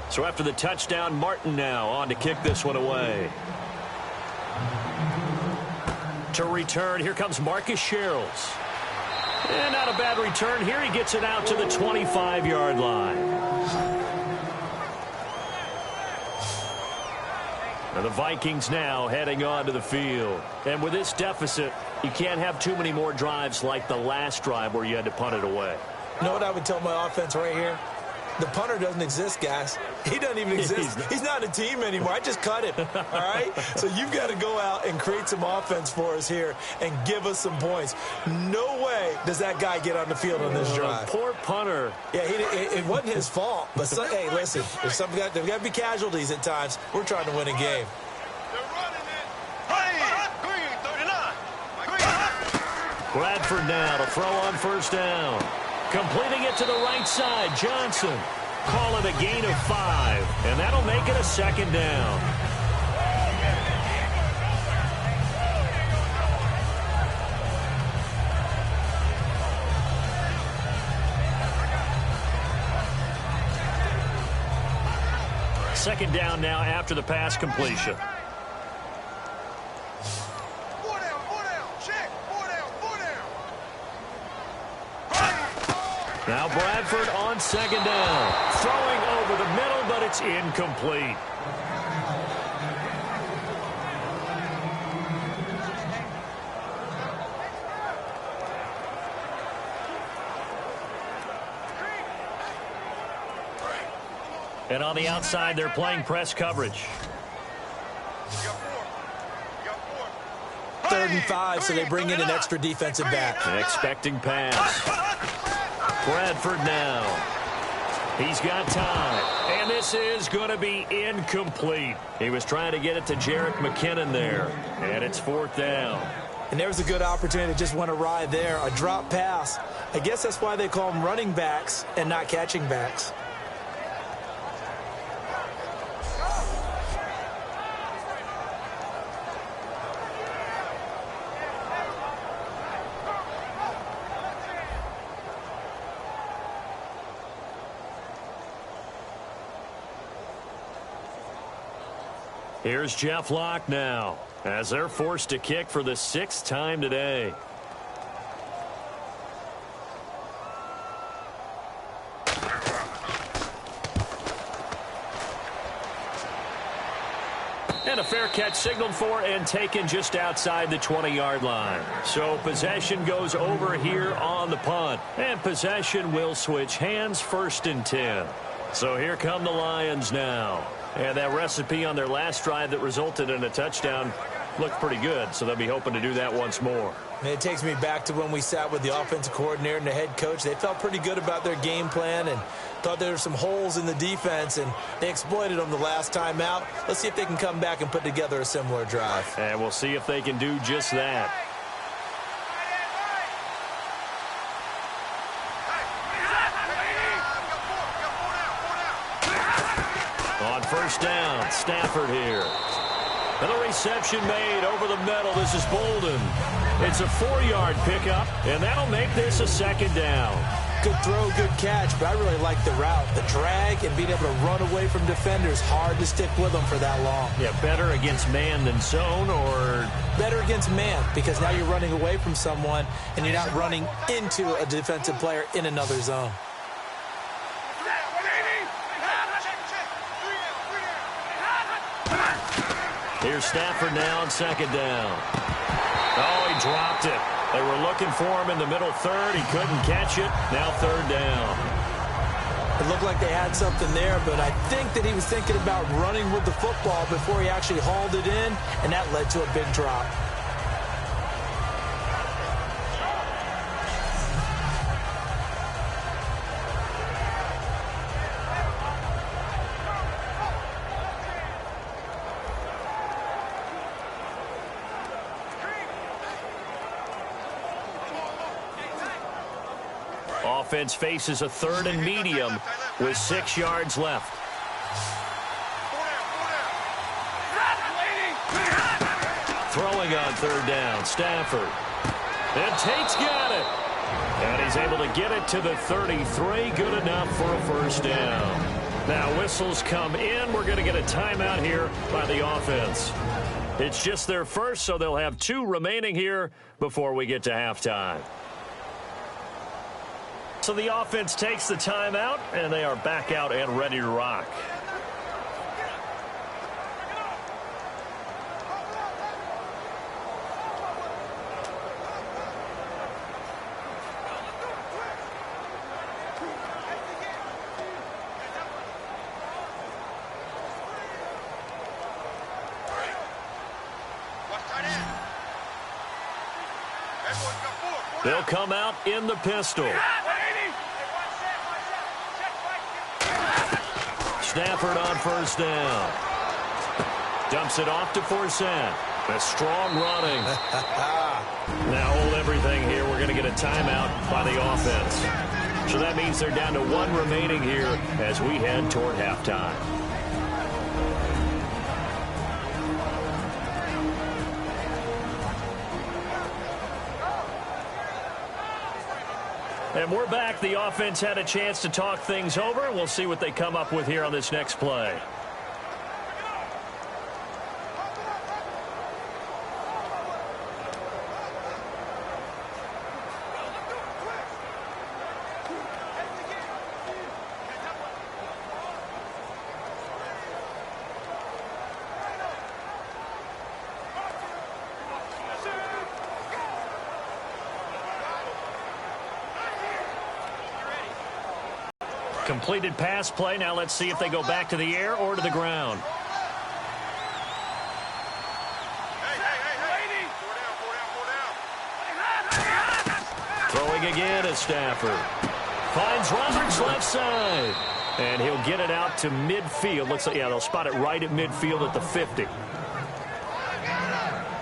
So after the touchdown, Martin now on to kick this one away. To return, here comes Marcus Sherrills. And not a bad return here. He gets it out to the 25-yard line. And the Vikings now heading on to the field. And with this deficit, you can't have too many more drives like the last drive where you had to punt it away. You know what I would tell my offense right here? The punter doesn't exist, guys. He doesn't even exist. He's not a team anymore. I just cut him, all right? So you've got to go out and create some offense for us here and give us some points. No way does that guy get on the field on this drive. Poor punter. Yeah, it wasn't his fault. But, hey, listen, there's got to be casualties at times. We're trying to win a game. Bradford now to throw on first down. Completing it to the right side, Johnson. Call it a gain of 5, and that'll make it a second down. Second down now after the pass completion. Now Bradford on second down. Throwing over the middle, but it's incomplete. And on the outside, they're playing press coverage. 3rd and 5, so they bring in an extra defensive back. An expecting pass. Bradford now. He's got time. And this is going to be incomplete. He was trying to get it to Jerick McKinnon there. And it's 4th down. And there's a good opportunity to just want to ride there. A drop pass. I guess that's why they call them running backs and not catching backs. Here's Jeff Locke now as they're forced to kick for the 6th time today. And a fair catch signaled for and taken just outside the 20-yard line. So possession goes over here on the punt. And possession will switch hands, 1st and 10. So here come the Lions now. And that recipe on their last drive that resulted in a touchdown looked pretty good, so they'll be hoping to do that once more. And it takes me back to when we sat with the offensive coordinator and the head coach. They felt pretty good about their game plan and thought there were some holes in the defense, and they exploited them the last time out. Let's see if they can come back and put together a similar drive. And we'll see if they can do just that. On first down, Stafford here. And a reception made over the middle. This is Bolden. It's a 4-yard pickup, and that'll make this a 2nd down. Good throw, good catch, but I really like the route. The drag and being able to run away from defenders, hard to stick with them for that long. Yeah, better against man than zone, or? Better against man, because now you're running away from someone and you're not running into a defensive player in another zone. Here's Stafford now on second down. Oh, he dropped it. They were looking for him in the middle third. He couldn't catch it. Now third down. It looked like they had something there, but I think that he was thinking about running with the football before he actually hauled it in, and that led to a big drop. Offense faces a third and medium with 6 yards left. Throwing on third down, Stafford. And Tate's got it. And he's able to get it to the 33. Good enough for a first down. Now whistles come in. We're going to get a timeout here by the offense. It's just their first, so they'll have 2 remaining here before we get to halftime. So the offense takes the timeout, and they are back out and ready to rock. They'll come out in the pistol. Stafford on first down. Dumps it off to Forsett. A strong running. Now hold everything here. We're going to get a timeout by the offense. So that means they're down to 1 remaining here as we head toward halftime. And we're back. The offense had a chance to talk things over. We'll see what they come up with here on this next play. Completed pass play. Now let's see if they go back to the air or to the ground. Throwing again is Stafford. Finds Roberts left side. And he'll get it out to midfield. Looks like, yeah, they'll spot it right at midfield at the 50.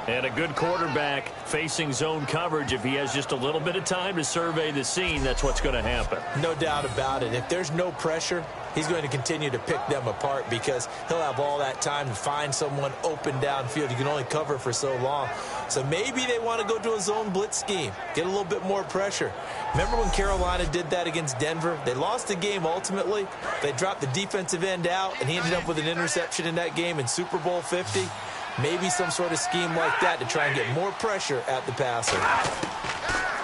And a good quarterback facing zone coverage. If he has just a little bit of time to survey the scene, that's what's going to happen. No doubt about it. If there's no pressure, he's going to continue to pick them apart because he'll have all that time to find someone open downfield. You can only cover for so long. So maybe they want to go to a zone blitz scheme, get a little bit more pressure. Remember when Carolina did that against Denver? They lost the game ultimately. They dropped the defensive end out, and he ended up with an interception in that game in Super Bowl 50. Maybe some sort of scheme like that to try and get more pressure at the passer.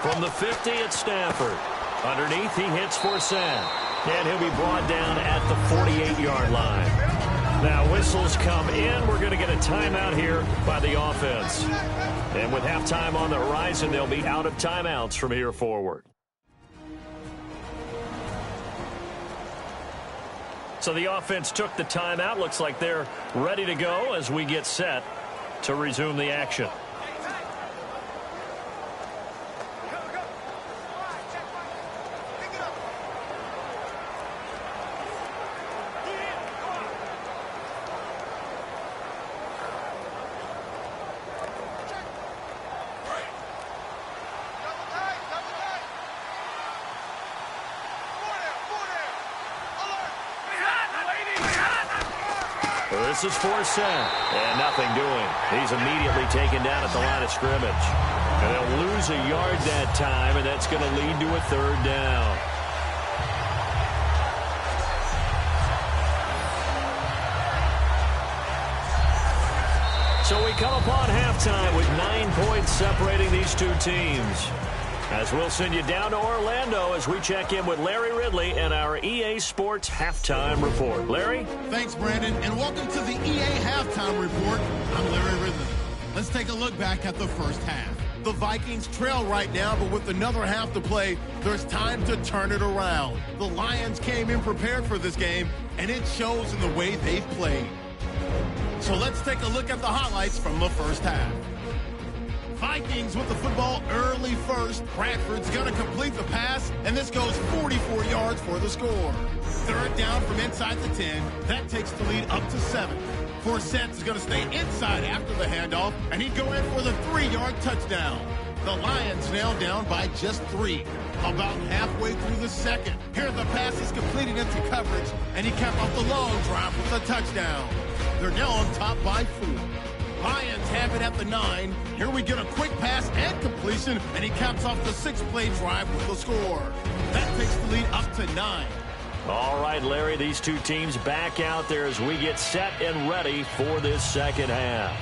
From the 50, it's Stafford. Underneath, he hits Forsett. And he'll be brought down at the 48-yard line. Now whistles come in. We're going to get a timeout here by the offense. And with halftime on the horizon, they'll be out of timeouts from here forward. So the offense took the timeout. Looks like they're ready to go as we get set to resume the action. This is Forsett, and nothing doing. He's immediately taken down at the line of scrimmage. And they'll lose a yard that time, and that's going to lead to a third down. So we come upon halftime with 9 points separating these two teams. As we'll send you down to Orlando as we check in with Larry Ridley and our EA Sports Halftime Report. Larry? Thanks, Brandon, and welcome to the EA Halftime Report. I'm Larry Ridley. Let's take a look back at the first half. The Vikings trail right now, but with another half to play, there's time to turn it around. The Lions came in prepared for this game, and it shows in the way they've played. So let's take a look at the highlights from the first half. Vikings with the football early first. Bradford's going to complete the pass, and this goes 44 yards for the score. Third down from inside the 10. That takes the lead up to 7. Forsett is going to stay inside after the handoff, and he'd go in for the 3-yard touchdown. The Lions now down by just 3. About halfway through the second. Here the pass is completed into coverage, and he capped off the long drive with a touchdown. They're now on top by 4. Lions have it at the 9. Here we get a quick pass and completion, and he caps off the 6-play drive with the score. That takes the lead up to 9. All right, Larry, these two teams back out there as we get set and ready for this second half.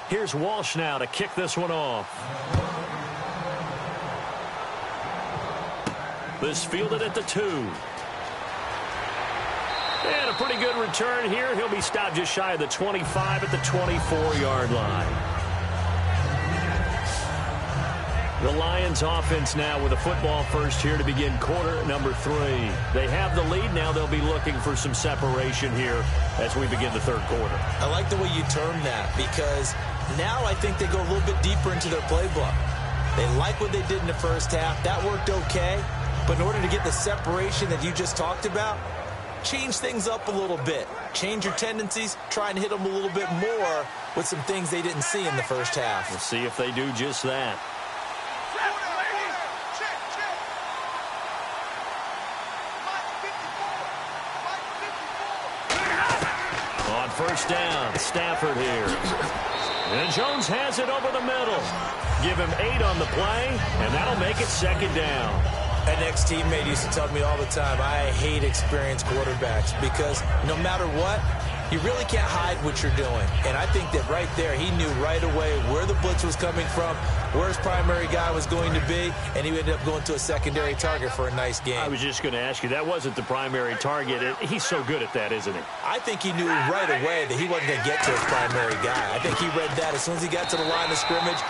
Here's Walsh now to kick this one off. This fielded at the 2. And a pretty good return here. He'll be stopped just shy of the 25 at the 24-yard line. The Lions offense now with a football first here to begin quarter number 3. They have the lead. Now they'll be looking for some separation here as we begin the third quarter. I like the way you termed that because now I think they go a little bit deeper into their playbook. They like what they did in the first half. That worked okay. But in order to get the separation that you just talked about, change things up a little bit. Change your tendencies. Try and hit them a little bit more with some things they didn't see in the first half. We'll see if they do just that. On first down, Stafford here. And Jones has it over the middle. Give him 8 on the play, and that'll make it second down. An ex-teammate used to tell me all the time, I hate experienced quarterbacks because no matter what, you really can't hide what you're doing. And I think that right there, he knew right away where the blitz was coming from, where his primary guy was going to be, and he ended up going to a secondary target for a nice game. I was just going to ask you, that wasn't the primary target. He's so good at that, isn't he? I think he knew right away that he wasn't going to get to his primary guy. I think he read that as soon as he got to the line of scrimmage,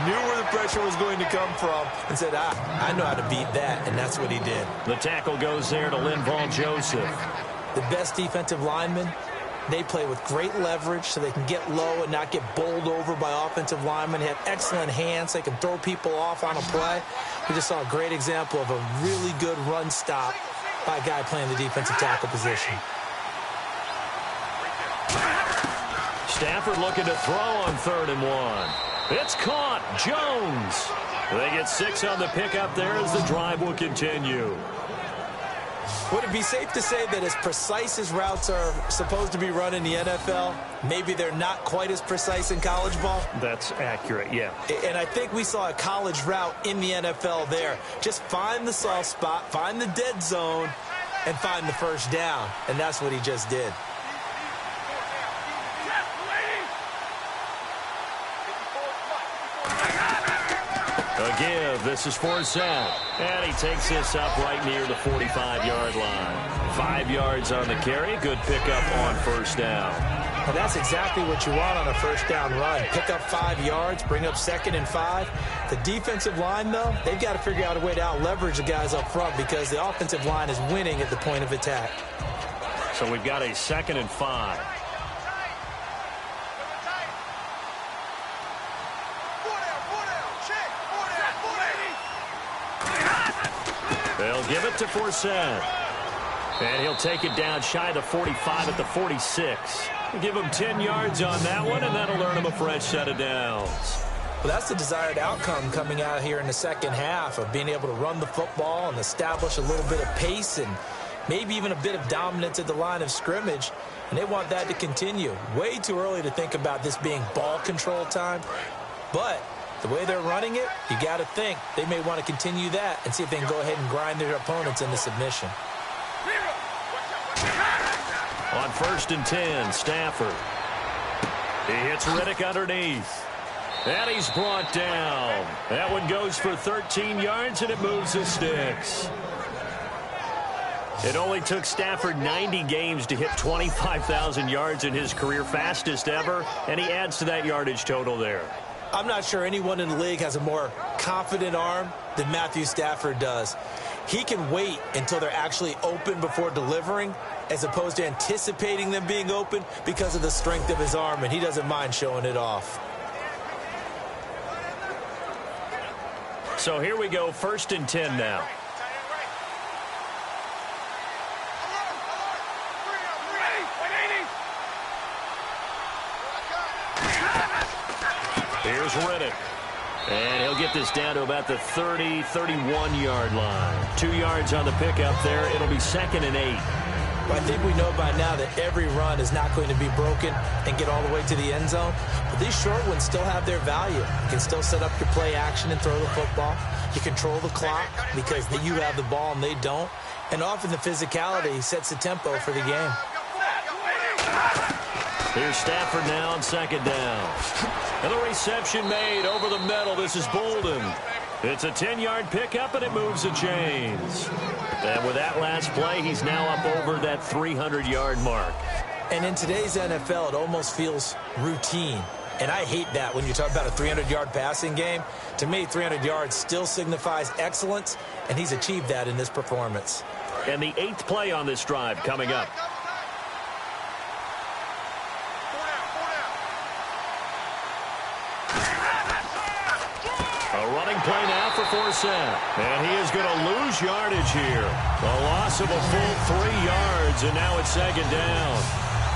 knew where the pressure was going to come from, and said, I know how to beat that, and that's what he did. The tackle goes there to Linval Joseph. The best defensive linemen, they play with great leverage so they can get low and not get bowled over by offensive linemen. They have excellent hands. They can throw people off on a play. We just saw a great example of a really good run stop by a guy playing the defensive tackle position. Stafford looking to throw on 3rd and 1. It's caught. Jones. They get 6 on the pickup there as the drive will continue. Would it be safe to say that as precise as routes are supposed to be run in the NFL, maybe they're not quite as precise in college ball? That's accurate, yeah. And I think we saw a college route in the NFL there. Just find the soft spot, find the dead zone, and find the first down. And that's what he just did. A give. This is Forsett. And he takes this up right near the 45-yard line. 5 yards on the carry. Good pickup on first down. Well, that's exactly what you want on a first down run. Pick up 5 yards, bring up 2nd and 5. The defensive line, though, they've got to figure out a way to out-leverage the guys up front because the offensive line is winning at the point of attack. So we've got a 2nd and 5. They'll give it to Forsett. And he'll take it down shy of the 45 at the 46. Give him 10 yards on that one, and that'll earn him a fresh set of downs. Well, that's the desired outcome coming out here in the second half of being able to run the football and establish a little bit of pace and maybe even a bit of dominance at the line of scrimmage. And they want that to continue. Way too early to think about this being ball control time. But the way they're running it, you got to think they may want to continue that and see if they can go ahead and grind their opponents into submission. On 1st and 10, Stafford. He hits Riddick underneath. And he's brought down. That one goes for 13 yards, and it moves the sticks. It only took Stafford 90 games to hit 25,000 yards in his career, fastest ever, and he adds to that yardage total there. I'm not sure anyone in the league has a more confident arm than Matthew Stafford does. He can wait until they're actually open before delivering as opposed to anticipating them being open because of the strength of his arm, and he doesn't mind showing it off. So here we go, 1st and 10 now. Here's Riddick. And he'll get this down to about the 30, 31-yard line. 2 yards on the pickup there. It'll be 2nd and 8. I think we know by now that every run is not going to be broken and get all the way to the end zone. But these short ones still have their value. You can still set up your play action and throw the football. You control the clock because you have the ball and they don't. And often the physicality sets the tempo for the game. Here's Stafford now on 2nd down. And a reception made over the middle. This is Bolden. It's a 10-yard pickup, and it moves the chains. And with that last play, he's now up over that 300-yard mark. And in today's NFL, it almost feels routine. And I hate that when you talk about a 300-yard passing game. To me, 300 yards still signifies excellence, and he's achieved that in this performance. And the 8th play on this drive coming up. A running play now for Forsett. And he is going to lose yardage here. A loss of a full 3 yards, and now it's 2nd down.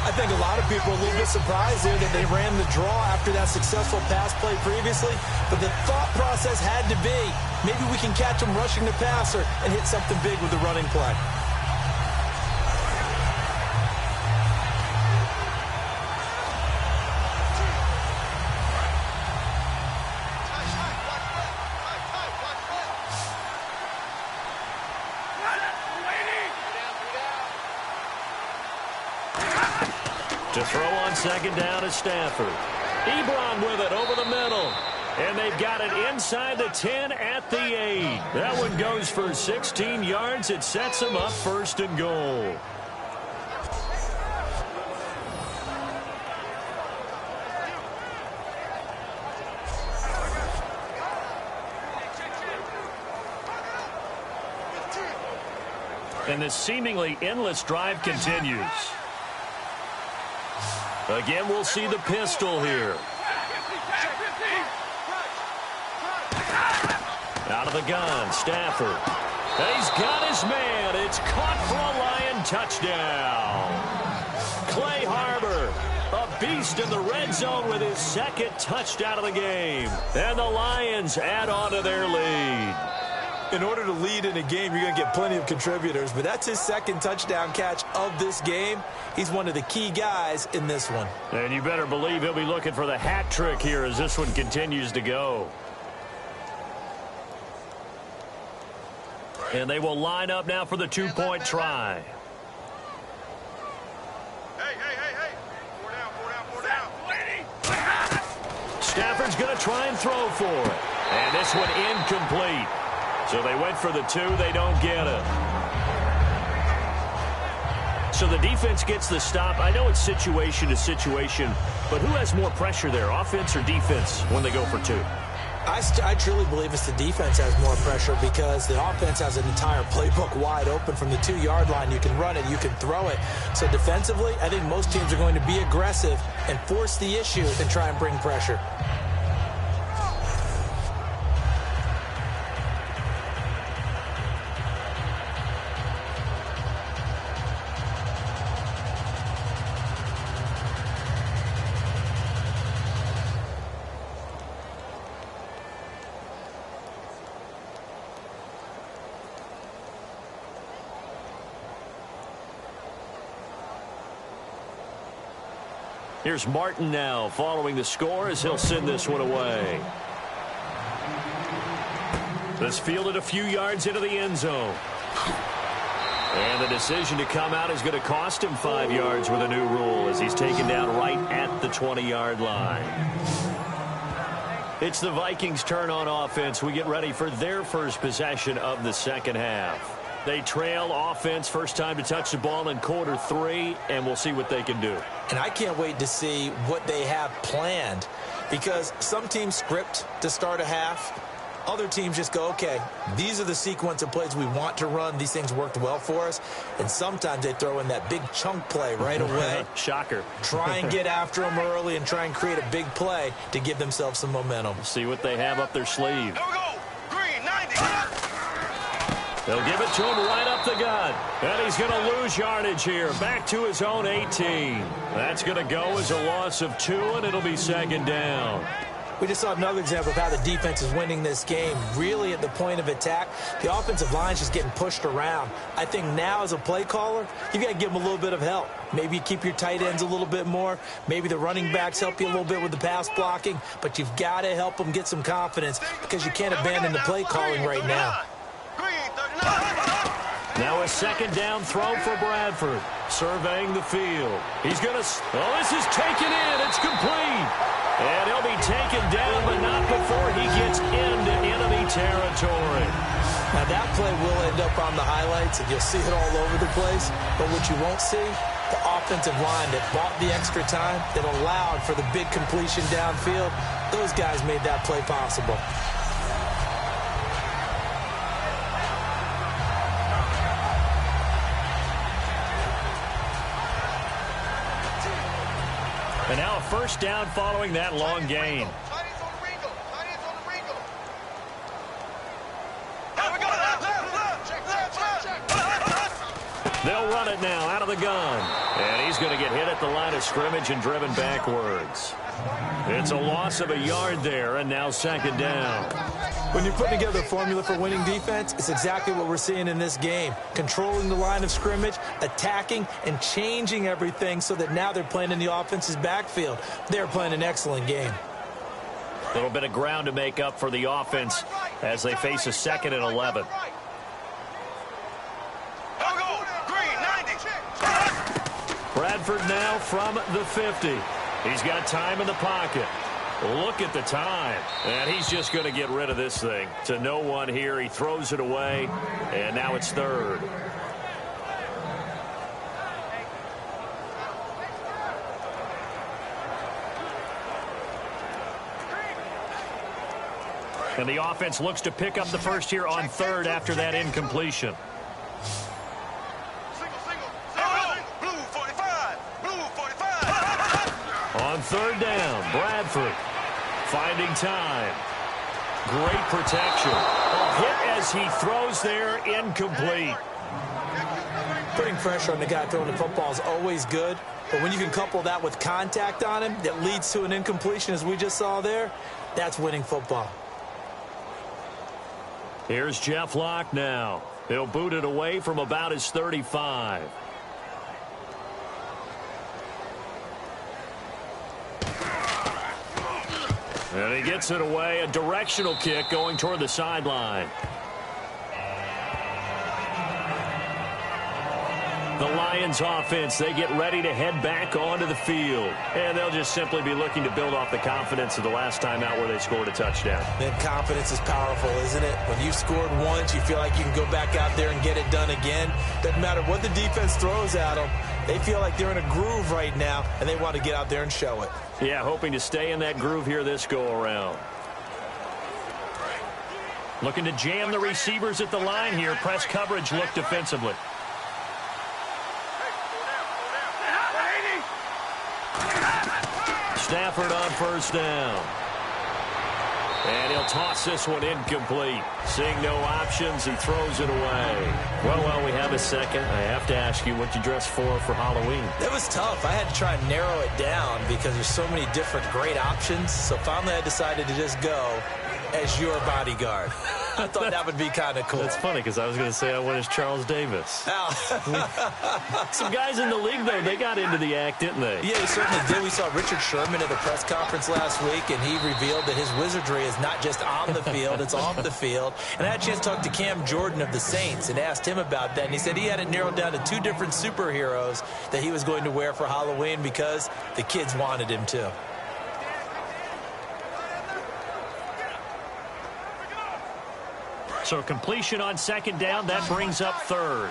I think a lot of people are a little bit surprised there that they ran the draw after that successful pass play previously. But the thought process had to be, maybe we can catch him rushing the passer and hit something big with the running play. To throw on 2nd down is Stafford. Ebron with it over the middle. And they've got it inside the 10 at the 8. That one goes for 16 yards. It sets them up 1st and goal. And this seemingly endless drive continues. Again, we'll see the pistol here. Out of the gun, Stafford. And he's got his man. It's caught for a Lion touchdown. Clay Harbor, a beast in the red zone with his 2nd touchdown of the game. And the Lions add on to their lead. In order to lead in a game, you're going to get plenty of contributors, but that's his 2nd touchdown catch of this game. He's one of the key guys in this one. And you better believe he'll be looking for the hat trick here as this one continues to go. And they will line up now for the 2-point try. Hey. 4 down. Stafford's going to try and throw for it. And this one incomplete. So they went for the 2. They don't get it. So the defense gets the stop. I know it's situation to situation, but who has more pressure there, offense or defense, when they go for 2? I truly believe it's the defense has more pressure because the offense has an entire playbook wide open from the 2-yard line. You can run it, you can throw it. So defensively, I think most teams are going to be aggressive and force the issue and try and bring pressure. Here's Martin now following the score as he'll send this one away. This fielded a few yards into the end zone. And the decision to come out is going to cost him 5 yards with a new rule as he's taken down right at the 20-yard line. It's the Vikings' turn on offense. We get ready for their first possession of the second half. They trail offense first time to touch the ball in quarter 3, and we'll see what they can do. And I can't wait to see what they have planned, because some teams script to start a half. Other teams just go, okay, these are the sequence of plays we want to run. These things worked well for us. And sometimes they throw in that big chunk play right away. Shocker. Try and get after them early and try and create a big play to give themselves some momentum. See what they have up their sleeve. Here we go. Green, 90. They'll give it to him right up the gut. And he's going to lose yardage here. Back to his own 18. That's going to go as a loss of 2, and it'll be second down. We just saw another example of how the defense is winning this game. Really at the point of attack, the offensive line is just getting pushed around. I think now as a play caller, you've got to give them a little bit of help. Maybe you keep your tight ends a little bit more. Maybe the running backs help you a little bit with the pass blocking. But you've got to help them get some confidence because you can't abandon the play calling right now. Now a second down throw for Bradford. Surveying the field. He's going to... Oh, this is taken in. It's complete. And he'll be taken down, but not before he gets into enemy territory. Now that play will end up on the highlights, and you'll see it all over the place. But what you won't see, the offensive line that bought the extra time, that allowed for the big completion downfield, those guys made that play possible. And now a first down following that long gain. They'll run it now out of the gun. And he's going to get hit at the line of scrimmage and driven backwards. It's a loss of a yard there, and now second down. When you're putting together a formula for winning defense, it's exactly what we're seeing in this game. Controlling the line of scrimmage, attacking, and changing everything so that now they're playing in the offense's backfield. They're playing an excellent game. A little bit of ground to make up for the offense as they face a 2nd and 11. Bradford now from the 50. He's got time in the pocket. Look at the time. And he's just going to get rid of this thing. To no one here. He throws it away. And now it's 3rd. And the offense looks to pick up the first here on 3rd after that incompletion. On 3rd down, Bradford finding time. Great protection. A hit as he throws there, incomplete. Putting pressure on the guy throwing the football is always good, but when you can couple that with contact on him that leads to an incompletion, as we just saw there, that's winning football. Here's Jeff Locke now. He'll boot it away from about his 35. And he gets it away, a directional kick going toward the sideline. The Lions offense, they get ready to head back onto the field. And they'll just simply be looking to build off the confidence of the last time out where they scored a touchdown. And confidence is powerful, isn't it? When you've scored once, you feel like you can go back out there and get it done again. Doesn't matter what the defense throws at them. They feel like they're in a groove right now, and they want to get out there and show it. Yeah, hoping to stay in that groove here this go-around. Looking to jam the receivers at the line here. Press coverage look defensively. Stafford on first down. And he'll toss this one incomplete. Seeing no options, he throws it away. Well, we have a second. I have to ask you what you dressed for Halloween. It was tough. I had to try and narrow it down because there's so many different great options. So finally I decided to just go as your bodyguard. I thought that would be kind of cool. That's funny because I was going to say I went as Charles Davis. Some guys in the league, though, they got into the act, didn't they? Yeah, he certainly did. We saw Richard Sherman at a press conference last week, and he revealed that his wizardry is not just on the field, it's off the field. And I had a chance to talk to Cam Jordan of the Saints and asked him about that, and he said he had it narrowed down to 2 different superheroes that he was going to wear for Halloween because the kids wanted him to. So completion on second down, that brings up third.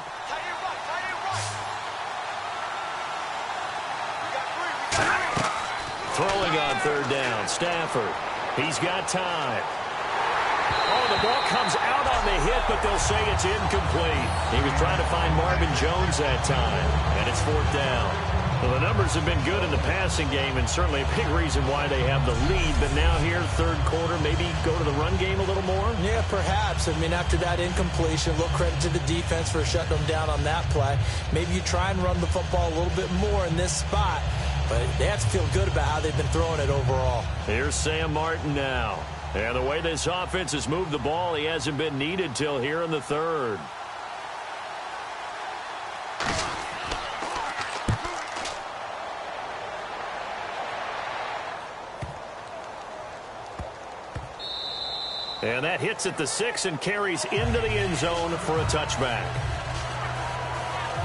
Throwing on third down, Stafford. He's got time. Oh, the ball comes out on the hit, but they'll say it's incomplete. He was trying to find Marvin Jones that time, and it's fourth down. Well, the numbers have been good in the passing game, and certainly a big reason why they have the lead. But now here, third quarter, maybe go to the run game a little more? Yeah, perhaps. I mean, after that incompletion, a little credit to the defense for shutting them down on that play. Maybe you try and run the football a little bit more in this spot, but they have to feel good about how they've been throwing it overall. Here's Sam Martin now. And the way this offense has moved the ball, he hasn't been needed till here in the third. And that hits at the 6 and carries into the end zone for a touchback.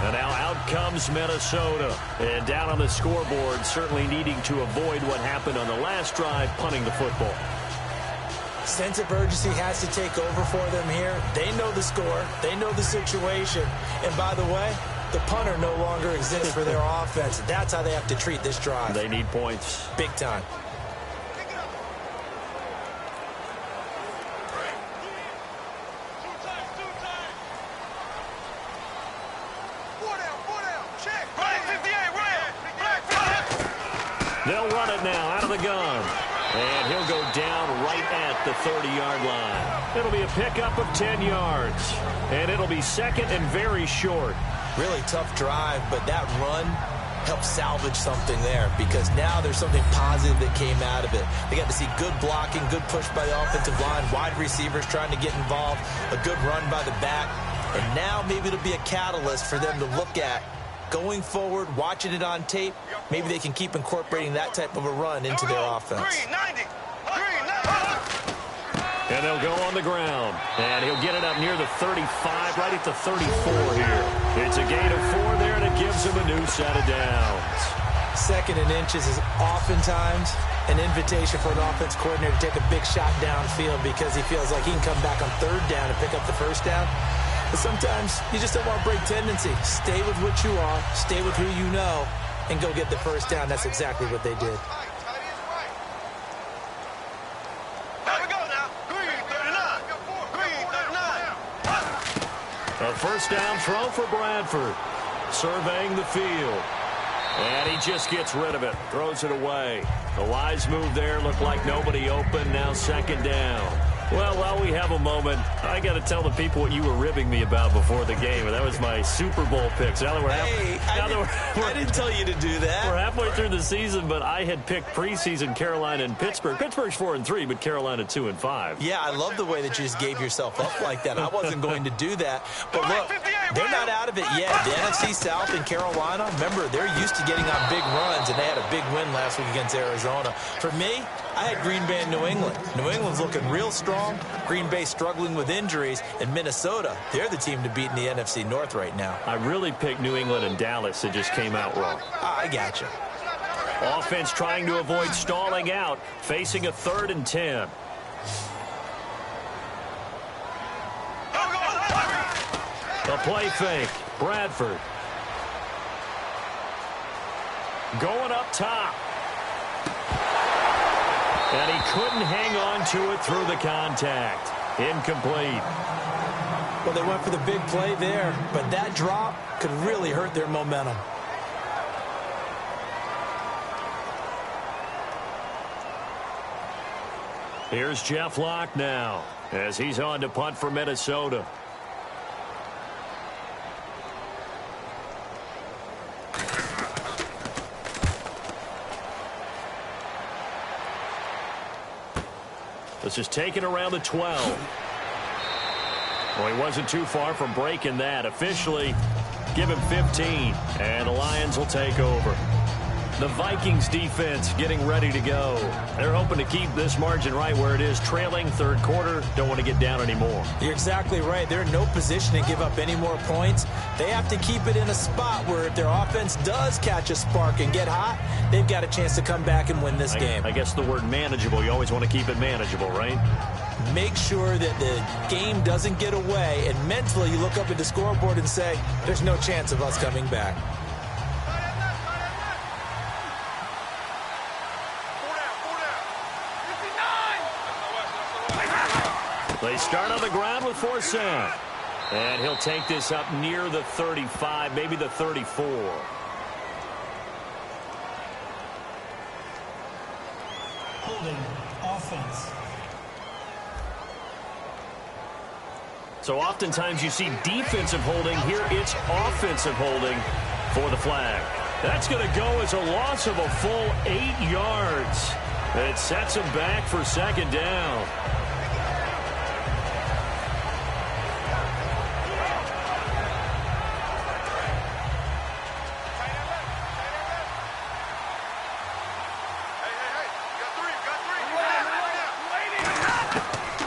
And now out comes Minnesota. And down on the scoreboard, certainly needing to avoid what happened on the last drive, punting the football. Sense of urgency has to take over for them here. They know the score. They know the situation. And by the way, the punter no longer exists for their offense. That's how they have to treat this drive. They need points. Big time. They'll run it now out of the gun. And he'll go down right at the 30-yard line. It'll be a pickup of 10 yards. And it'll be second and very short. Really tough drive, but that run helped salvage something there because now there's something positive that came out of it. They got to see good blocking, good push by the offensive line, wide receivers trying to get involved, a good run by the back. And now maybe it'll be a catalyst for them to look at going forward, watching it on tape. Maybe they can keep incorporating that type of a run into their offense. And they'll go on the ground. And he'll get it up near the 35, right at the 34 here. It's a gain of 4 there, and it gives him a new set of downs. Second and inches is oftentimes an invitation for an offense coordinator to take a big shot downfield because he feels like he can come back on third down and pick up the first down. But sometimes you just don't want to break tendency. Stay with what you are, stay with who you know, and go get the first down. That's exactly what they did. A first down throw for Bradford. Surveying the field. And he just gets rid of it. Throws it away. The wise move there. Looked like nobody open. Now second down. Well, while we have a moment, I got to tell the people what you were ribbing me about before the game. And that was my Super Bowl picks. Now that I didn't tell you to do that. We're halfway through the season, but I had picked preseason Carolina and Pittsburgh. Pittsburgh's 4-3, but Carolina 2-5. Yeah, I love the way that you just gave yourself up like that. I wasn't going to do that. But look, they're not out of it yet. The NFC South and Carolina, remember, they're used to getting on big runs, and they had a big win last week against Arizona. For me, I had Green Bay and New England. New England's looking real strong. Green Bay struggling with injuries. And Minnesota, they're the team to beat in the NFC North right now. I really picked New England and Dallas. It just came out wrong. I gotcha. Offense trying to avoid stalling out, facing a 3rd and 10. A play fake. Bradford. Going up top. And he couldn't hang on to it through the contact. Incomplete. Well, they went for the big play there, but that drop could really hurt their momentum. Here's Jeff Locke now as he's on to punt for Minnesota. This is taken around the 12. Well, he wasn't too far from breaking that. Officially, give him 15, and the Lions will take over. The Vikings defense getting ready to go. They're hoping to keep this margin right where it is, trailing third quarter. Don't want to get down anymore. You're exactly right. They're in no position to give up any more points. They have to keep it in a spot where if their offense does catch a spark and get hot, they've got a chance to come back and win this game. I guess the word manageable, you always want to keep it manageable, right? Make sure that the game doesn't get away, and mentally you look up at the scoreboard and say, there's no chance of us coming back. They start on the ground with 4th down. And he'll take this up near the 35, maybe the 34. Holding offense. So oftentimes you see defensive holding. Here it's offensive holding for the flag. That's going to go as a loss of a full 8 yards. It sets him back for 2nd down.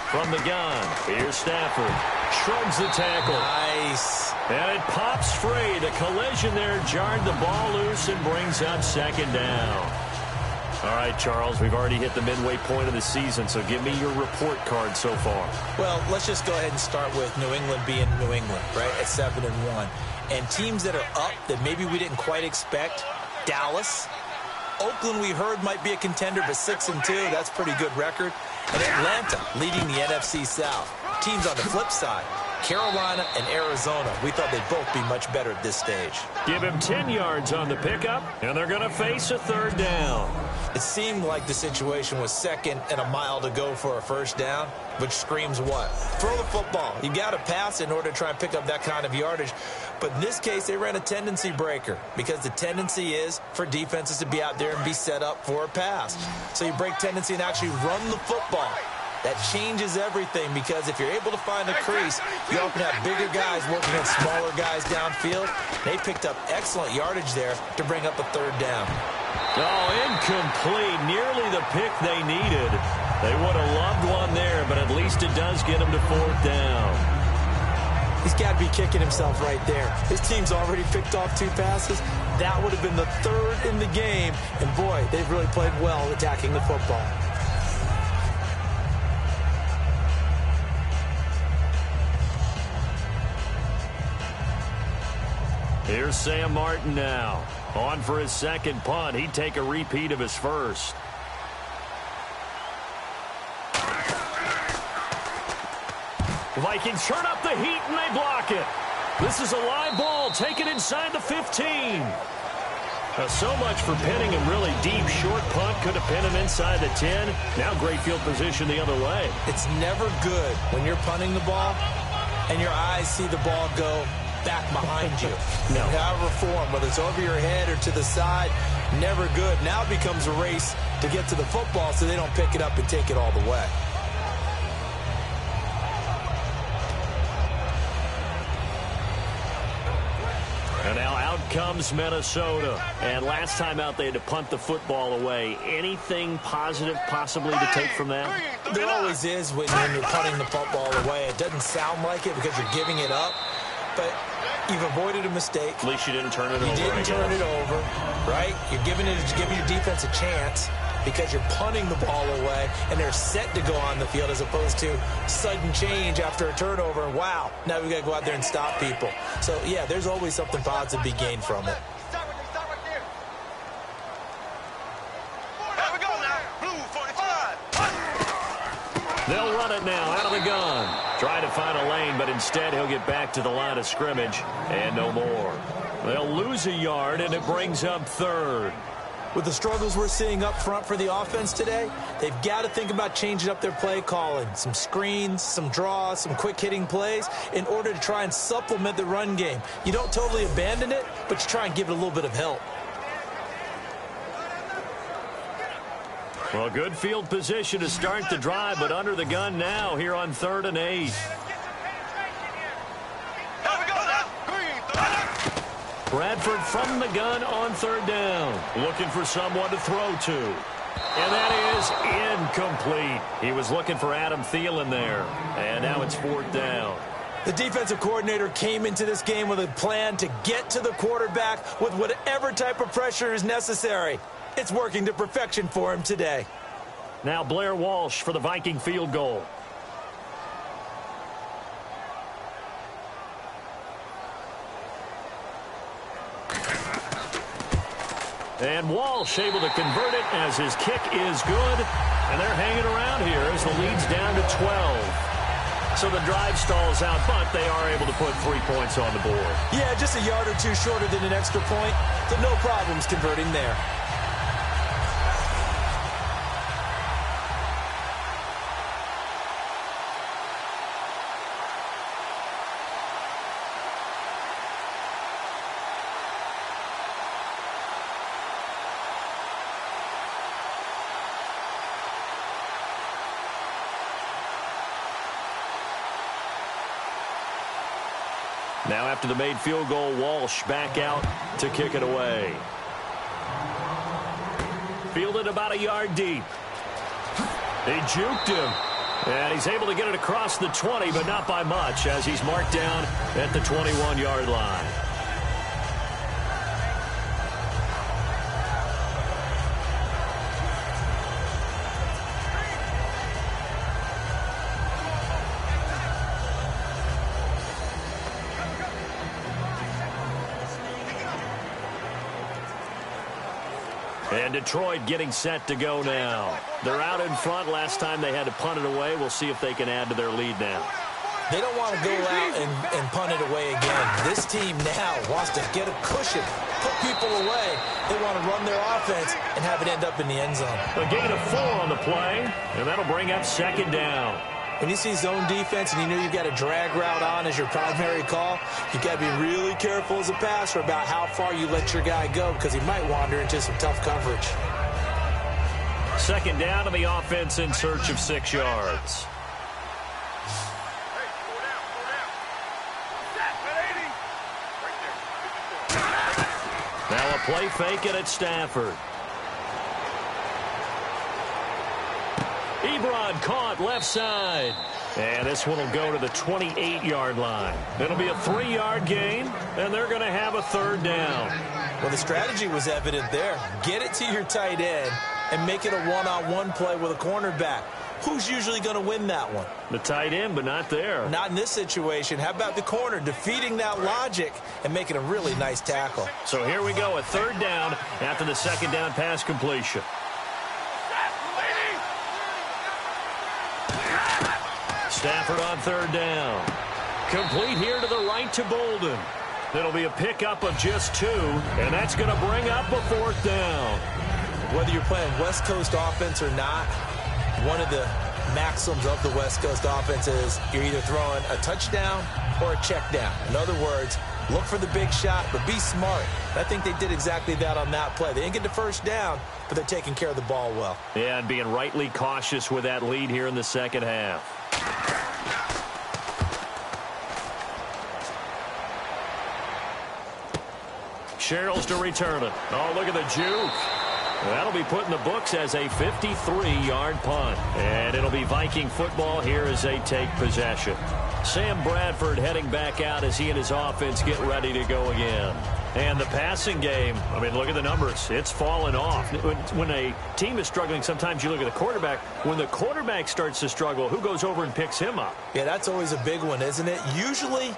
From the gun, here's Stafford. Shrugs the tackle. Nice. And it pops free. The collision there jarred the ball loose and brings up 2nd down. All right, Charles, we've already hit the midway point of the season, so give me your report card so far. Well, let's just go ahead and start with New England being New England, right, at 7-1. And teams that are up that maybe we didn't quite expect, Dallas. Oakland, we heard, might be a contender, but 6-2, that's a pretty good record. And Atlanta leading the NFC South. Teams on the flip side, Carolina and Arizona, we thought they'd both be much better at this stage. Give him 10 yards on the pickup, and they're going to face a 3rd down. It seemed like the situation was 2nd and a mile to go for a 1st down, which screams what? Throw the football. You got to pass in order to try and pick up that kind of yardage. But in this case, they ran a tendency breaker because the tendency is for defenses to be out there and be set up for a pass. So you break tendency and actually run the football. That changes everything because if you're able to find a crease, you often have bigger guys working against smaller guys downfield. They picked up excellent yardage there to bring up a 3rd down. Oh, incomplete. Nearly the pick they needed. They would have loved one there, but at least it does get them to 4th down. He's got to be kicking himself right there. His team's already picked off 2 passes. That would have been the 3rd in the game. And, boy, they've really played well attacking the football. Here's Sam Martin now. On for his 2nd punt. He'd take a repeat of his 1st. Vikings turn up the heat and they block it. This is a live ball taken inside the 15. So much for pinning him really deep. Short punt could have pinned him inside the 10. Now great field position the other way. It's never good when you're punting the ball and your eyes see the ball go back behind you. No. However form, whether it's over your head or to the side, never good. Now it becomes a race to get to the football so they don't pick it up and take it all the way. And now out comes Minnesota. And last time out, they had to punt the football away. Anything positive possibly to take from that? There always is when you're punting the football away. It doesn't sound like it because you're giving it up. But you've avoided a mistake. At least you didn't turn it over. You didn't turn it over, right? You're giving your defense a chance because you're punting the ball away, and they're set to go on the field as opposed to sudden change after a turnover. And wow, now we've got to go out there and stop people. So, yeah, there's always something positive to be gained from it. Here we go now. Blue 45. They'll run it now out of the gun. Trying to find a lane, but instead he'll get back to the line of scrimmage and no more. They'll lose a yard, and it brings up 3rd. With the struggles we're seeing up front for the offense today, they've got to think about changing up their play calling. Some screens, some draws, some quick-hitting plays in order to try and supplement the run game. You don't totally abandon it, but you try and give it a little bit of help. Well, good field position to start the drive, but under the gun now here on 3rd and 8. Bradford from the gun on third down. Looking for someone to throw to. And that is incomplete. He was looking for Adam Thielen there. And now it's fourth down. The defensive coordinator came into this game with a plan to get to the quarterback with whatever type of pressure is necessary. It's working to perfection for him today. Now Blair Walsh for the Viking field goal. And Walsh able to convert it as his kick is good. And they're hanging around here as the lead's down to 12. So the drive stalls out, but they are able to put 3 points on the board. Yeah, just a yard or two shorter than an extra point. So no problems converting there. Now after the made field goal, Walsh back out to kick it away. Fielded about a yard deep. They juked him. And he's able to get it across the 20, but not by much as he's marked down at the 21-yard line. And Detroit getting set to go now. They're out in front. Last time they had to punt it away. We'll see if they can add to their lead now. They don't want to go out and punt it away again. This team now wants to get a cushion, put people away. They want to run their offense and have it end up in the end zone. A gain of 4 on the play, and that'll bring up second down. When you see zone defense and you know you've got a drag route on as your primary call, you've got to be really careful as a passer about how far you let your guy go because he might wander into some tough coverage. Second down, and the offense in search of 6 yards. Now a play fake it at Stafford. Ebron caught left side. And this one will go to the 28-yard line. It'll be a 3-yard gain, and they're going to have a third down. Well, the strategy was evident there. Get it to your tight end and make it a one-on-one play with a cornerback. Who's usually going to win that one? The tight end, but not there. Not in this situation. How about the corner defeating that logic and making a really nice tackle? So here we go, a third down after the second down pass completion. Stafford on third down. Complete here to the right to Bolden. It'll be a pickup of just 2, and that's going to bring up a fourth down. Whether you're playing West Coast offense or not, one of the maxims of the West Coast offense is you're either throwing a touchdown or a check down. In other words, look for the big shot, but be smart. I think they did exactly that on that play. They didn't get the first down, but they're taking care of the ball well. Yeah, and being rightly cautious with that lead here in the second half. Sherrills to return it. Oh, look at the juke. That'll be put in the books as a 53-yard punt. And it'll be Viking football here as they take possession. Sam Bradford heading back out as he and his offense get ready to go again. And the passing game, I mean, look at the numbers. It's fallen off. When a team is struggling, sometimes you look at the quarterback. When the quarterback starts to struggle, who goes over and picks him up? Yeah, that's always a big one, isn't it? Usually,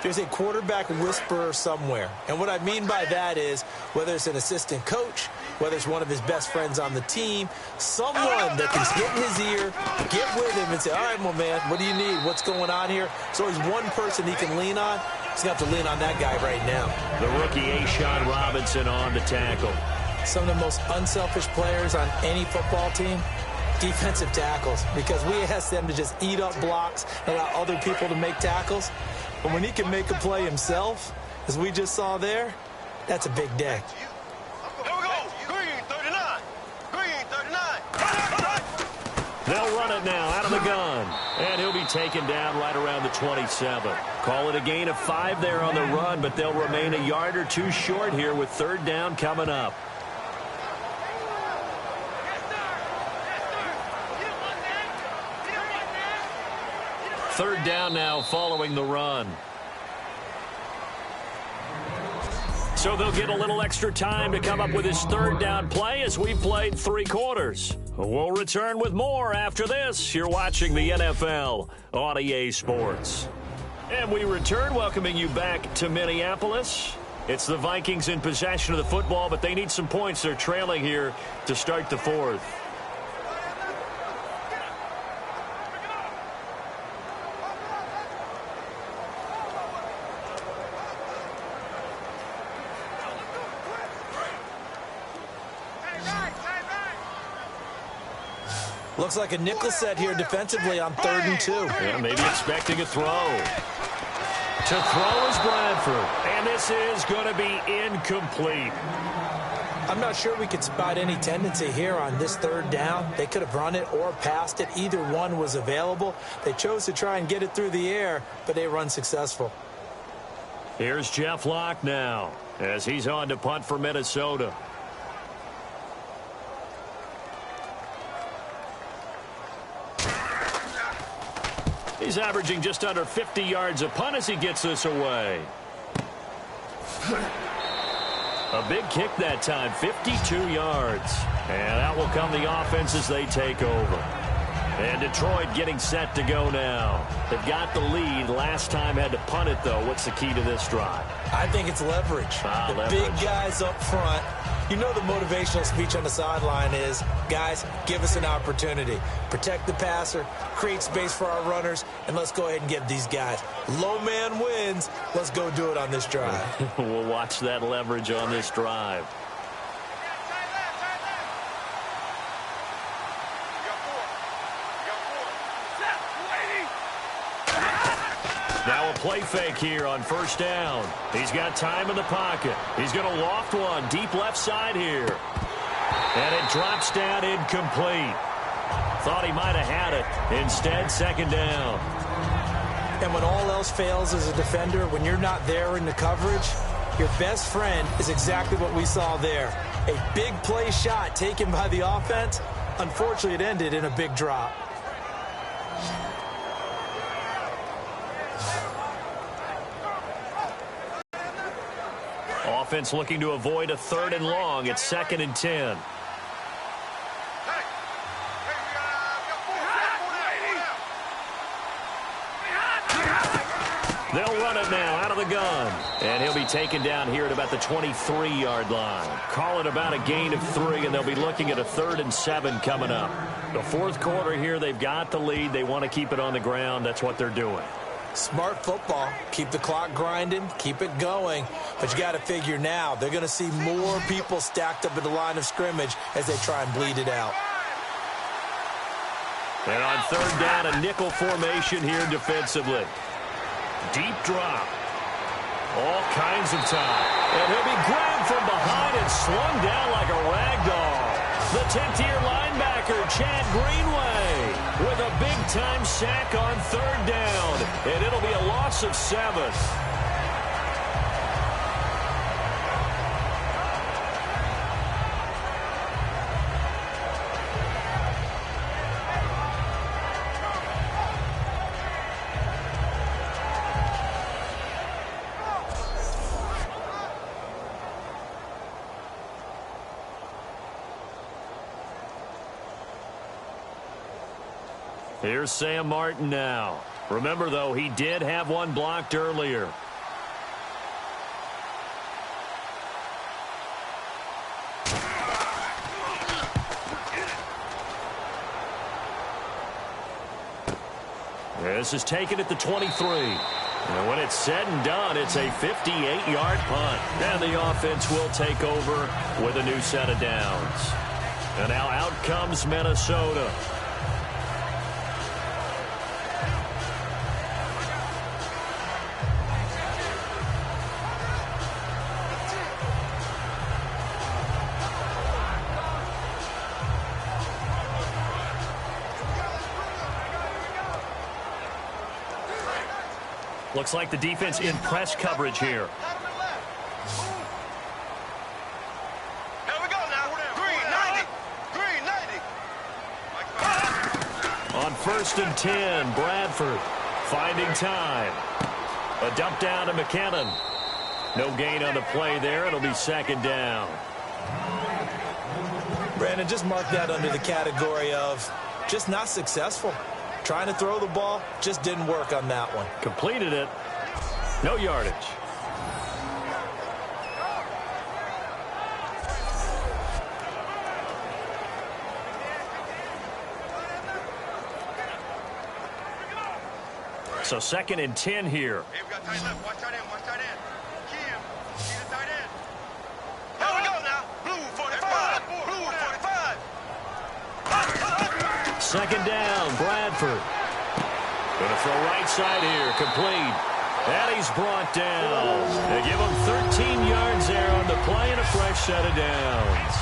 there's a quarterback whisperer somewhere. And what I mean by that is, whether it's an assistant coach, whether it's one of his best friends on the team, someone that can get in his ear, get with him and say, all right, my man, what do you need? What's going on here? So there's one person he can lean on. He's going to have to lean on that guy right now. The rookie Ashawn Robinson on the tackle. Some of the most unselfish players on any football team, defensive tackles, because we ask them to just eat up blocks and allow other people to make tackles. But when he can make a play himself, as we just saw there, that's a big day. Here we go. Green 39. Green 39. They'll run it now out of the gun. And he'll be taken down right around the 27. Call it a gain of 5 there on the run, but they'll remain a yard or two short here with third down coming up. Third down now following the run. So they'll get a little extra time to come up with his third down play as we've played 3 quarters. We'll return with more after this. You're watching the NFL on EA Sports. And we return, welcoming you back to Minneapolis. It's the Vikings in possession of the football, but they need some points. They're trailing here to start the fourth. Looks like a nickel set here defensively on 3rd and 2. Yeah, maybe expecting a throw. To throw is Bradford. And this is going to be incomplete. I'm not sure we could spot any tendency here on this 3rd down. They could have run it or passed it. Either one was available. They chose to try and get it through the air, but they were unsuccessful. Here's Jeff Locke now as he's on to punt for Minnesota. He's averaging just under 50 yards a punt as he gets this away. A big kick that time, 52 yards. And out will come the offense as they take over. And Detroit getting set to go now. They've got the lead. Last time had to punt it, though. What's the key to this drive? I think it's leverage. The big guys up front. You know the motivational speech on the sideline is, guys, give us an opportunity. Protect the passer, create space for our runners, and let's go ahead and get these guys. Low man wins. Let's go do it on this drive. We'll watch that leverage on this drive. Now a play fake here on first down. He's got time in the pocket. He's going to loft one deep left side here. And it drops down incomplete. Thought he might have had it. Instead, second down. And when all else fails as a defender, when you're not there in the coverage, your best friend is exactly what we saw there. A big play shot taken by the offense. Unfortunately, it ended in a big drop. Offense looking to avoid a 3rd and long. It's 2nd and 10. They'll run it now out of the gun. And he'll be taken down here at about the 23-yard line. Call it about a gain of 3, and they'll be looking at a 3rd and 7 coming up. The 4th quarter here, they've got the lead. They want to keep it on the ground. That's what they're doing. Smart football. Keep the clock grinding. Keep it going. But you got to figure now, they're going to see more people stacked up at the line of scrimmage as they try and bleed it out. And on 3rd down, a nickel formation here defensively. Deep drop. All kinds of time. And he'll be grabbed from behind and slung down like a rag doll. The 10th-year linebacker, Chad Greenway, with a big-time sack on 3rd down. And it'll be a loss of 7. Here's Sam Martin now. Remember, though, he did have one blocked earlier. This is taken at the 23. And when it's said and done, it's a 58-yard punt. And the offense will take over with a new set of downs. And now out comes Minnesota. Looks like the defense in press coverage here. Here we go now. Green 90. Green 90. On 1st and 10, Bradford finding time. A dump down to McKinnon. No gain on the play there. It'll be 2nd down. Brandon, just mark that under the category of just not successful. Trying to throw the ball, just didn't work on that one. Completed it. No yardage. So 2nd and 10 here. Hey, we got tight left. Watch tight end. Watch tight end. Kim, see the tight end. Here we go now. Blue 45. Blue 45. 2nd down, Bradford. Going to throw right side here, complete. And he's brought down. They give him 13 yards there on the play and a fresh set of downs.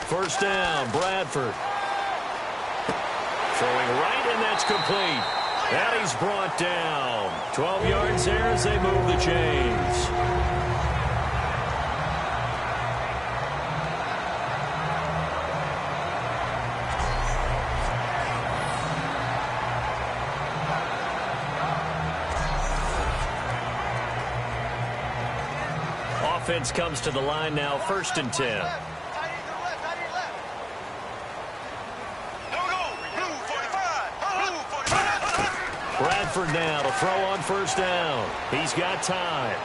First down, Bradford. Throwing right, and that's complete. And he's brought down. 12 yards there as they move the chains. Offense comes to the line now, 1st and 10. Bradford now to throw on 1st down. He's got time.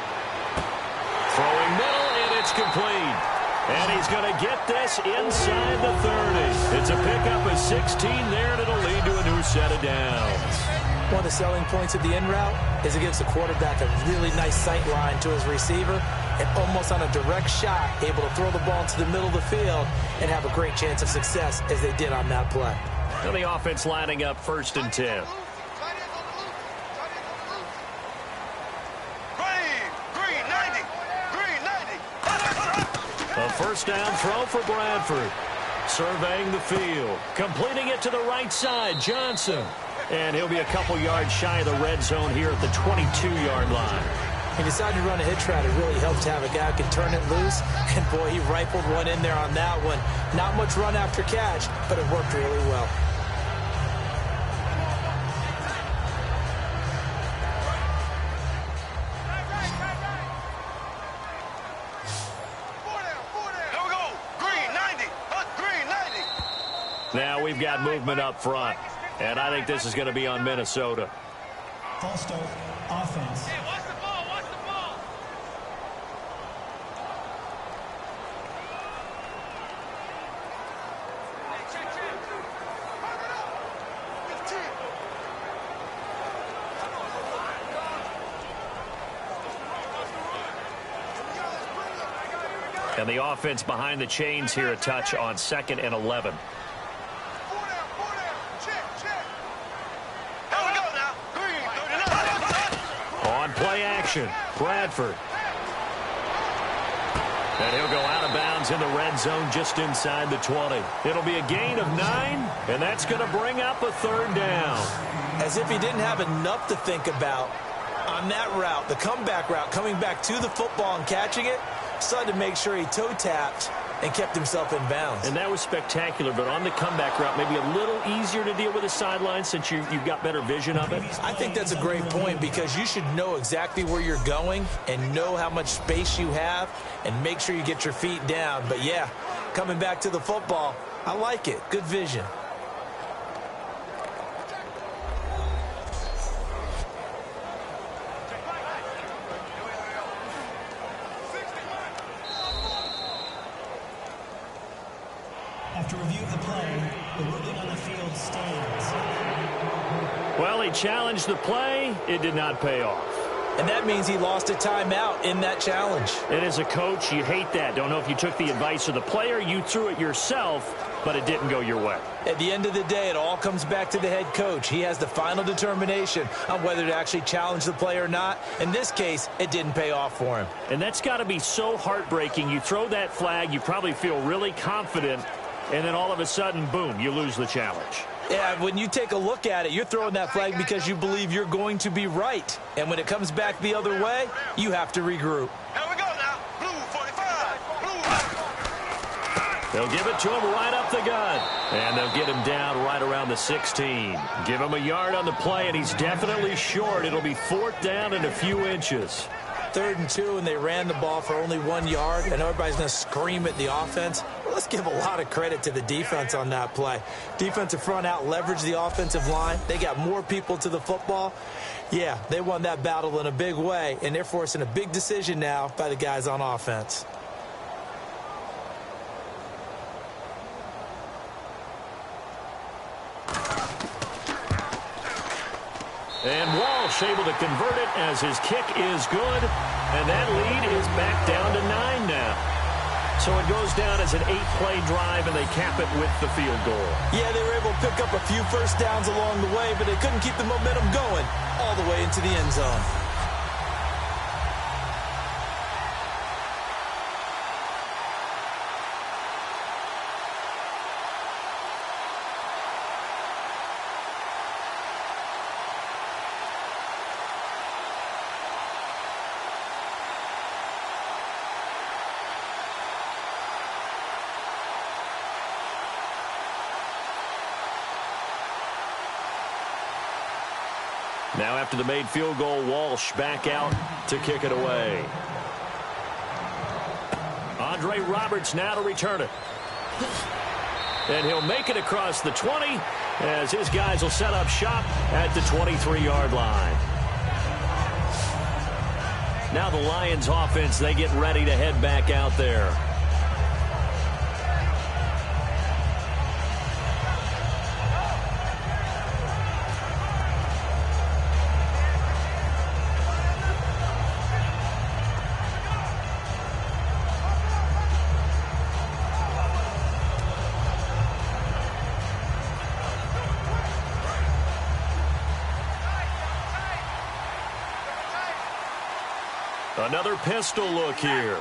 Throwing middle, and it's complete. And he's going to get this inside the 30. It's a pickup of 16 there, and it'll lead to a new set of downs. One of the selling points of the in route is it gives the quarterback a really nice sight line to his receiver, and almost on a direct shot, able to throw the ball into the middle of the field and have a great chance of success as they did on that play. And the offense lining up 1st and 10. A 1st down throw for Bradford. Surveying the field. Completing it to the right side, Johnson. And he'll be a couple yards shy of the red zone here at the 22-yard line. He decided to run a hitch route. It really helped to have a guy who can turn it loose. And, boy, he rifled one in there on that one. Not much run after catch, but it worked really well. Now we've got movement up front, and I think this is going to be on Minnesota. False start, offense. Hey, watch the ball, watch the ball. Hey, check. And the offense behind the chains here a touch on 2nd and 11. On play action, Bradford. And he'll go out of bounds in the red zone just inside the 20. It'll be a gain of 9, and that's going to bring up a 3rd down. As if he didn't have enough to think about on that route, the comeback route, coming back to the football and catching it, decided to make sure he toe-tapped and kept himself in bounds. And that was spectacular, but on the comeback route, maybe a little easier to deal with the sideline since you've got better vision of it. I think that's a great point because you should know exactly where you're going and know how much space you have and make sure you get your feet down. But, yeah, coming back to the football, I like it. Good vision. After review of the play, the ruling on the field stands. Well, he challenged the play. It did not pay off. and that means he lost a timeout in that challenge. And as a coach, you hate that. Don't know if you took the advice of the player, you threw it yourself, but it didn't go your way. At the end of the day, it all comes back to the head coach. He has the final determination on whether to actually challenge the play or not. In this case, it didn't pay off for him. And that's got to be so heartbreaking. You throw that flag, you probably feel really confident, and then all of a sudden, boom, you lose the challenge. Yeah, when you take a look at it, you're throwing that flag because you believe you're going to be right. And when it comes back the other way, you have to regroup. Here we go now. Blue 45. Blue. They'll give it to him right up the gut. And they'll get him down right around the 16. Give him a yard on the play, and he's definitely short. It'll be 4th down and a few inches. 3rd and 2, and they ran the ball for only 1 yard, and everybody's going to scream at the offense. Well, let's give a lot of credit to the defense on that play. Defensive front out leveraged the offensive line. They got more people to the football. Yeah, they won that battle in a big way, and they're forcing a big decision now by the guys on offense. And Walsh able to convert it as his kick is good. And that lead is back down to 9 now. So it goes down as an 8-play drive, and they cap it with the field goal. Yeah, they were able to pick up a few first downs along the way, but they couldn't keep the momentum going all the way into the end zone. Now after the made field goal, Walsh back out to kick it away. Andre Roberts now to return it. And he'll make it across the 20 as his guys will set up shop at the 23-yard line. Now the Lions offense, they get ready to head back out there. Another pistol look here.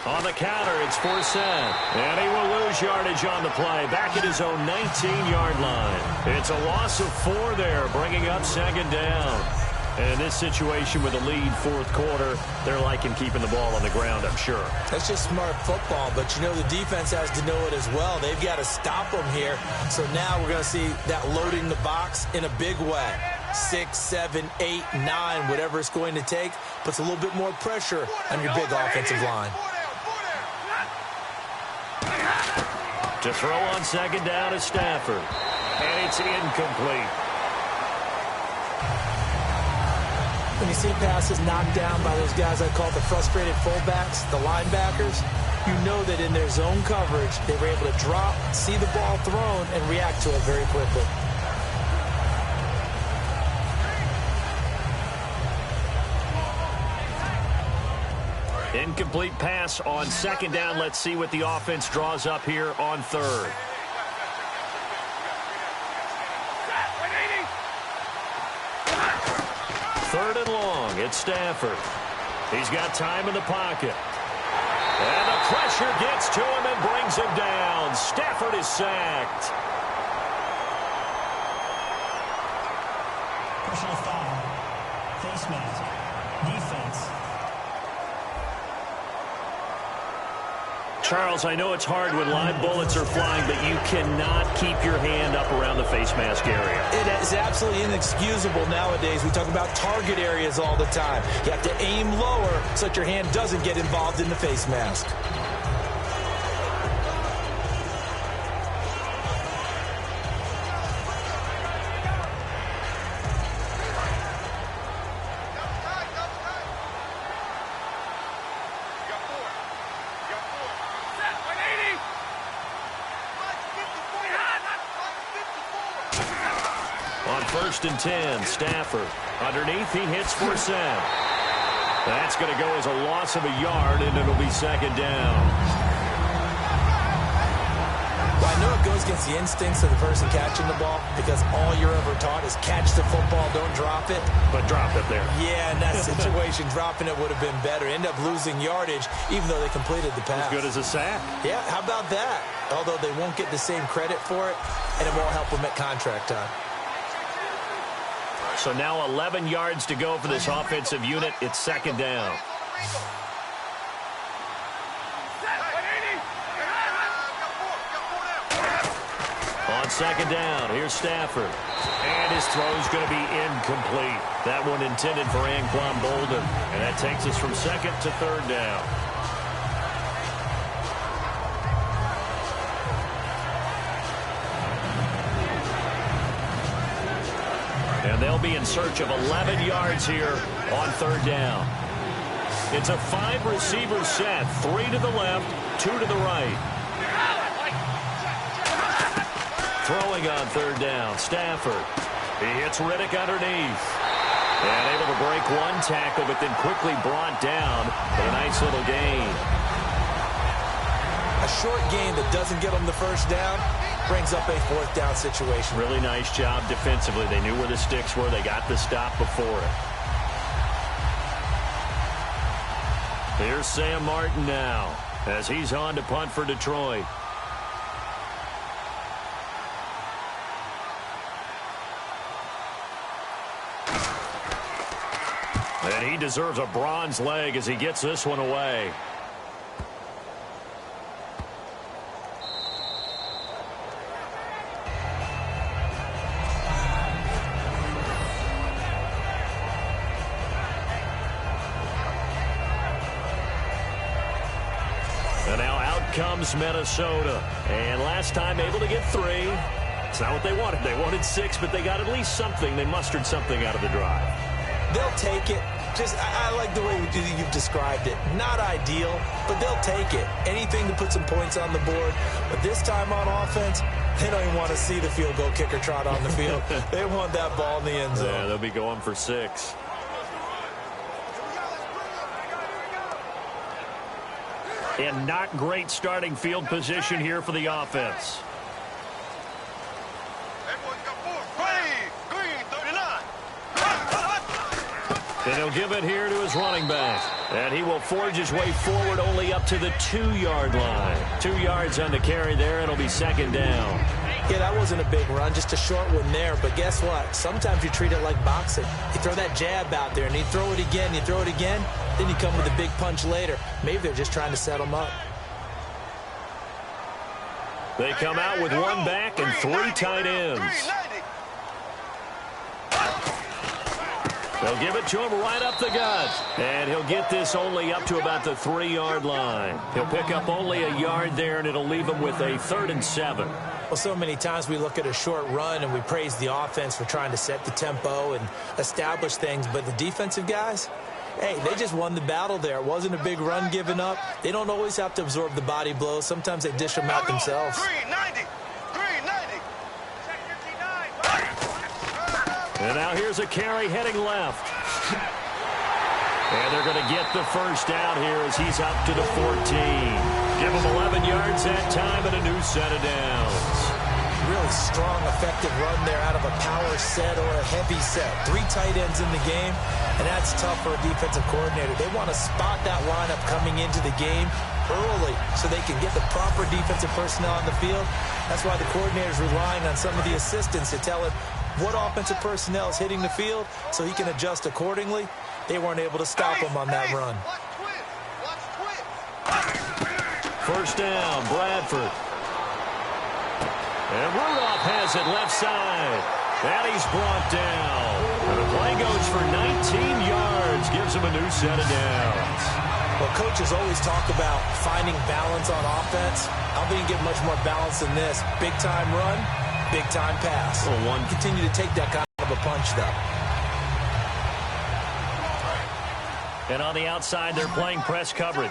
On the counter, it's Forsett. And he will lose yardage on the play. Back at his own 19-yard line. It's a loss of 4 there, bringing up 2nd down. And in this situation with a lead 4th quarter, they're liking keeping the ball on the ground, I'm sure. That's just smart football, but you know the defense has to know it as well. They've got to stop them here. So now we're going to see that loading the box in a big way. 6, 7, 8, 9, whatever it's going to take, puts a little bit more pressure on your big offensive line. To throw on 2nd down is Stafford. And it's incomplete. When you see passes knocked down by those guys I call the frustrated fullbacks, the linebackers, you know that in their zone coverage, they were able to drop, see the ball thrown, and react to it very quickly. Incomplete pass on 2nd down. Let's see what the offense draws up here on 3rd. Third and long. It's Stafford. He's got time in the pocket. And the pressure gets to him and brings him down. Stafford is sacked. Personal foul. Face mask. Defense. Charles, I know it's hard when live bullets are flying, but you cannot keep your hand up around the face mask area. It is absolutely inexcusable nowadays. We talk about target areas all the time. You have to aim lower so that your hand doesn't get involved in the face mask. On 1st and 10, Stafford. Underneath, he hits for Sam. That's going to go as a loss of a yard, and it'll be 2nd down. Well, I know it goes against the instincts of the person catching the ball because all you're ever taught is catch the football, don't drop it. But drop it there. Yeah, in that situation, dropping it would have been better. End up losing yardage, even though they completed the pass. As good as a sack. Yeah, how about that? Although they won't get the same credit for it, and it won't help them at contract time. So now 11 yards to go for this offensive unit. It's 2nd down. On 2nd down, here's Stafford. And his throw's going to be incomplete. That one intended for Anquan Bolden. And that takes us from 2nd to 3rd down. And they'll be in search of 11 yards here on 3rd down. It's a 5-receiver set. 3 to the left, 2 to the right. Throwing on 3rd down, Stafford. He hits Riddick underneath. And able to break one tackle, but then quickly brought down for a nice little gain. A short gain that doesn't get them the 1st down brings up a 4th down situation. Really nice job defensively. They knew where the sticks were. They got the stop before it. Here's Sam Martin now as he's on to punt for Detroit. And he deserves a bronze leg as he gets this one away. And now out comes Minnesota. And last time able to get 3. It's not what they wanted. They wanted 6, but they got at least something. They mustered something out of the drive. They'll take it. I like the way you've described it. Not ideal, but they'll take it. Anything to put some points on the board. But this time on offense, they don't even want to see the field goal kicker trot on the field. They want that ball in the end zone. Yeah, they'll be going for 6. And not great starting field position here for the offense. And he'll give it here to his running back. And he will forge his way forward only up to the 2-yard line. 2 yards on the carry there. It'll be 2nd down. Yeah, that wasn't a big run, just a short one there. But guess what? Sometimes you treat it like boxing. You throw that jab out there, and you throw it again, then you come with a big punch later. Maybe they're just trying to set them up. They come out with 1 back and 3 tight ends. They'll give it to him right up the gut. And he'll get this only up to about the 3-yard line. He'll pick up only a yard there, and it'll leave him with a 3rd and 7. Well, so many times we look at a short run and we praise the offense for trying to set the tempo and establish things. But the defensive guys, hey, they just won the battle there. It wasn't a big run given up. They don't always have to absorb the body blows. Sometimes they dish them out themselves. 390. And now here's a carry heading left. And they're going to get the 1st down here as he's up to the 14. Give him 11 yards that time and a new set of downs. Really strong, effective run there out of a power set or a heavy set. 3 tight ends in the game, and that's tough for a defensive coordinator. They want to spot that lineup coming into the game early so they can get the proper defensive personnel on the field. That's why the coordinator's relying on some of the assistants to tell him what offensive personnel is hitting the field so he can adjust accordingly. They weren't able to stop him on that run. 1st down, Bradford. And Rudolph has it left side. And he's brought down. And the play goes for 19 yards. Gives him a new set of downs. Well, coaches always talk about finding balance on offense. I don't think you get much more balance than this. Big-time run, big-time pass. Well, one continue to take that kind of a punch, though. And on the outside, they're playing press coverage.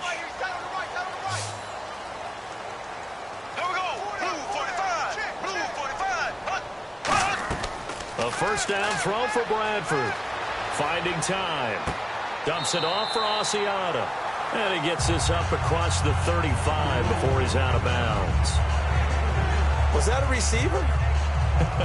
A First down throw for Bradford. Finding time. Dumps it off for Asiata. And he gets this up across the 35 before he's out of bounds. Was that a receiver?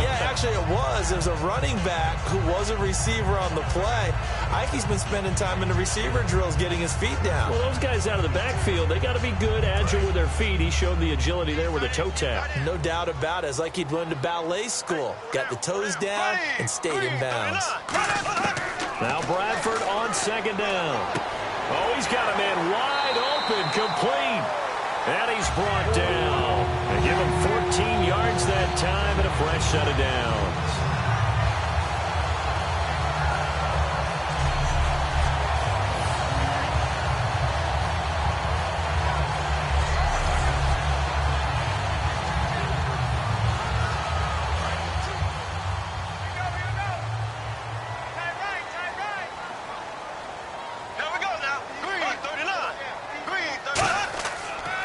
Yeah, actually it was. There's a running back who was a receiver on the play. Ike's been spending time in the receiver drills getting his feet down. Well, those guys out of the backfield, they got to be good, agile with their feet. He showed the agility there with a toe tap. No doubt about it. It's like he'd went to ballet school. Got the toes down and stayed in bounds. Now Bradford on second down. Oh, he's got a man wide open, complete. And he's brought down. They give him 14 yards that time and a fresh set of downs.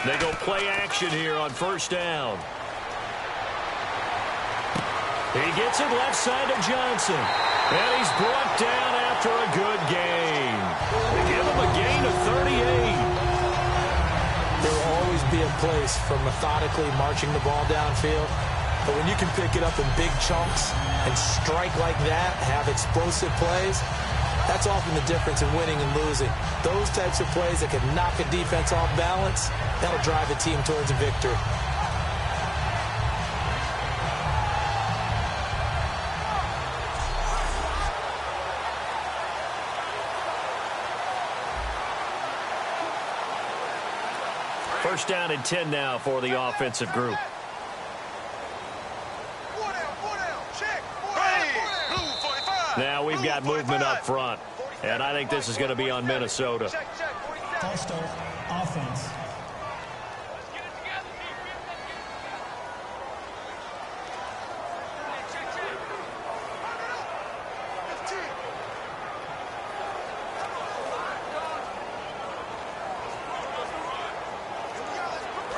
They go play action here on first down. He gets it left side to Johnson. And he's brought down after a good gain. They give him a gain of 38. There will always be a place for methodically marching the ball downfield. But when you can pick it up in big chunks and strike like that, have explosive plays, that's often the difference in winning and losing. Those types of plays that can knock a defense off balance, that'll drive a team towards a victory. First down and 10 now for the offensive group. Now we've got movement up front, and I think this is going to be on Minnesota. False start, offense.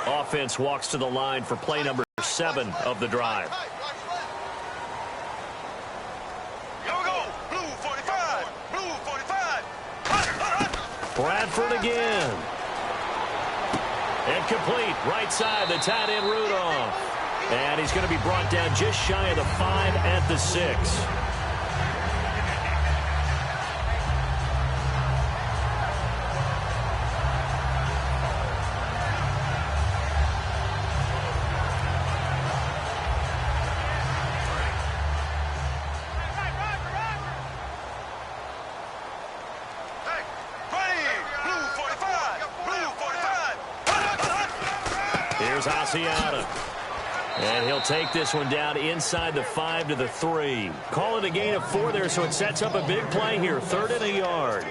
Offense walks to the line for play number 7 of the drive. Bradford again. And complete. Right side, the tight end Rudolph. And he's going to be brought down just shy of the 5 at the 6. Here's Asiata. And he'll take this one down inside the 5 to the 3. Call it a gain of 4 there, so it sets up a big play here. 3rd and a yard.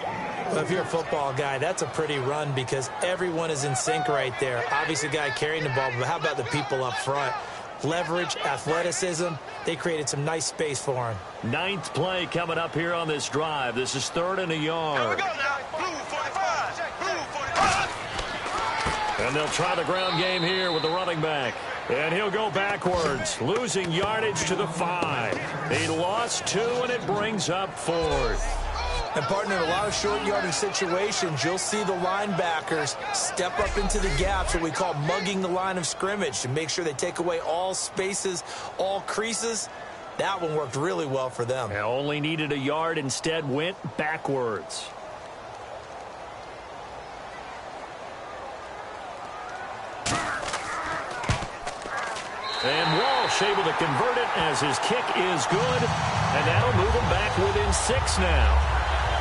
Well, if you're a football guy, that's a pretty run because everyone is in sync right there. Obviously, the guy carrying the ball, but how about the people up front? Leverage, athleticism, they created some nice space for him. 9th play coming up here on this drive. This is 3rd and a yard. And they'll try the ground game here with the running back. And he'll go backwards, losing yardage to the 5. He lost 2, and it brings up 4th. And, partner, in a lot of short yardage situations, you'll see the linebackers step up into the gaps, what we call mugging the line of scrimmage, to make sure they take away all spaces, all creases. That one worked really well for them. They only needed a yard, instead went backwards. And Walsh able to convert it as his kick is good. And that'll move him back within 6 now.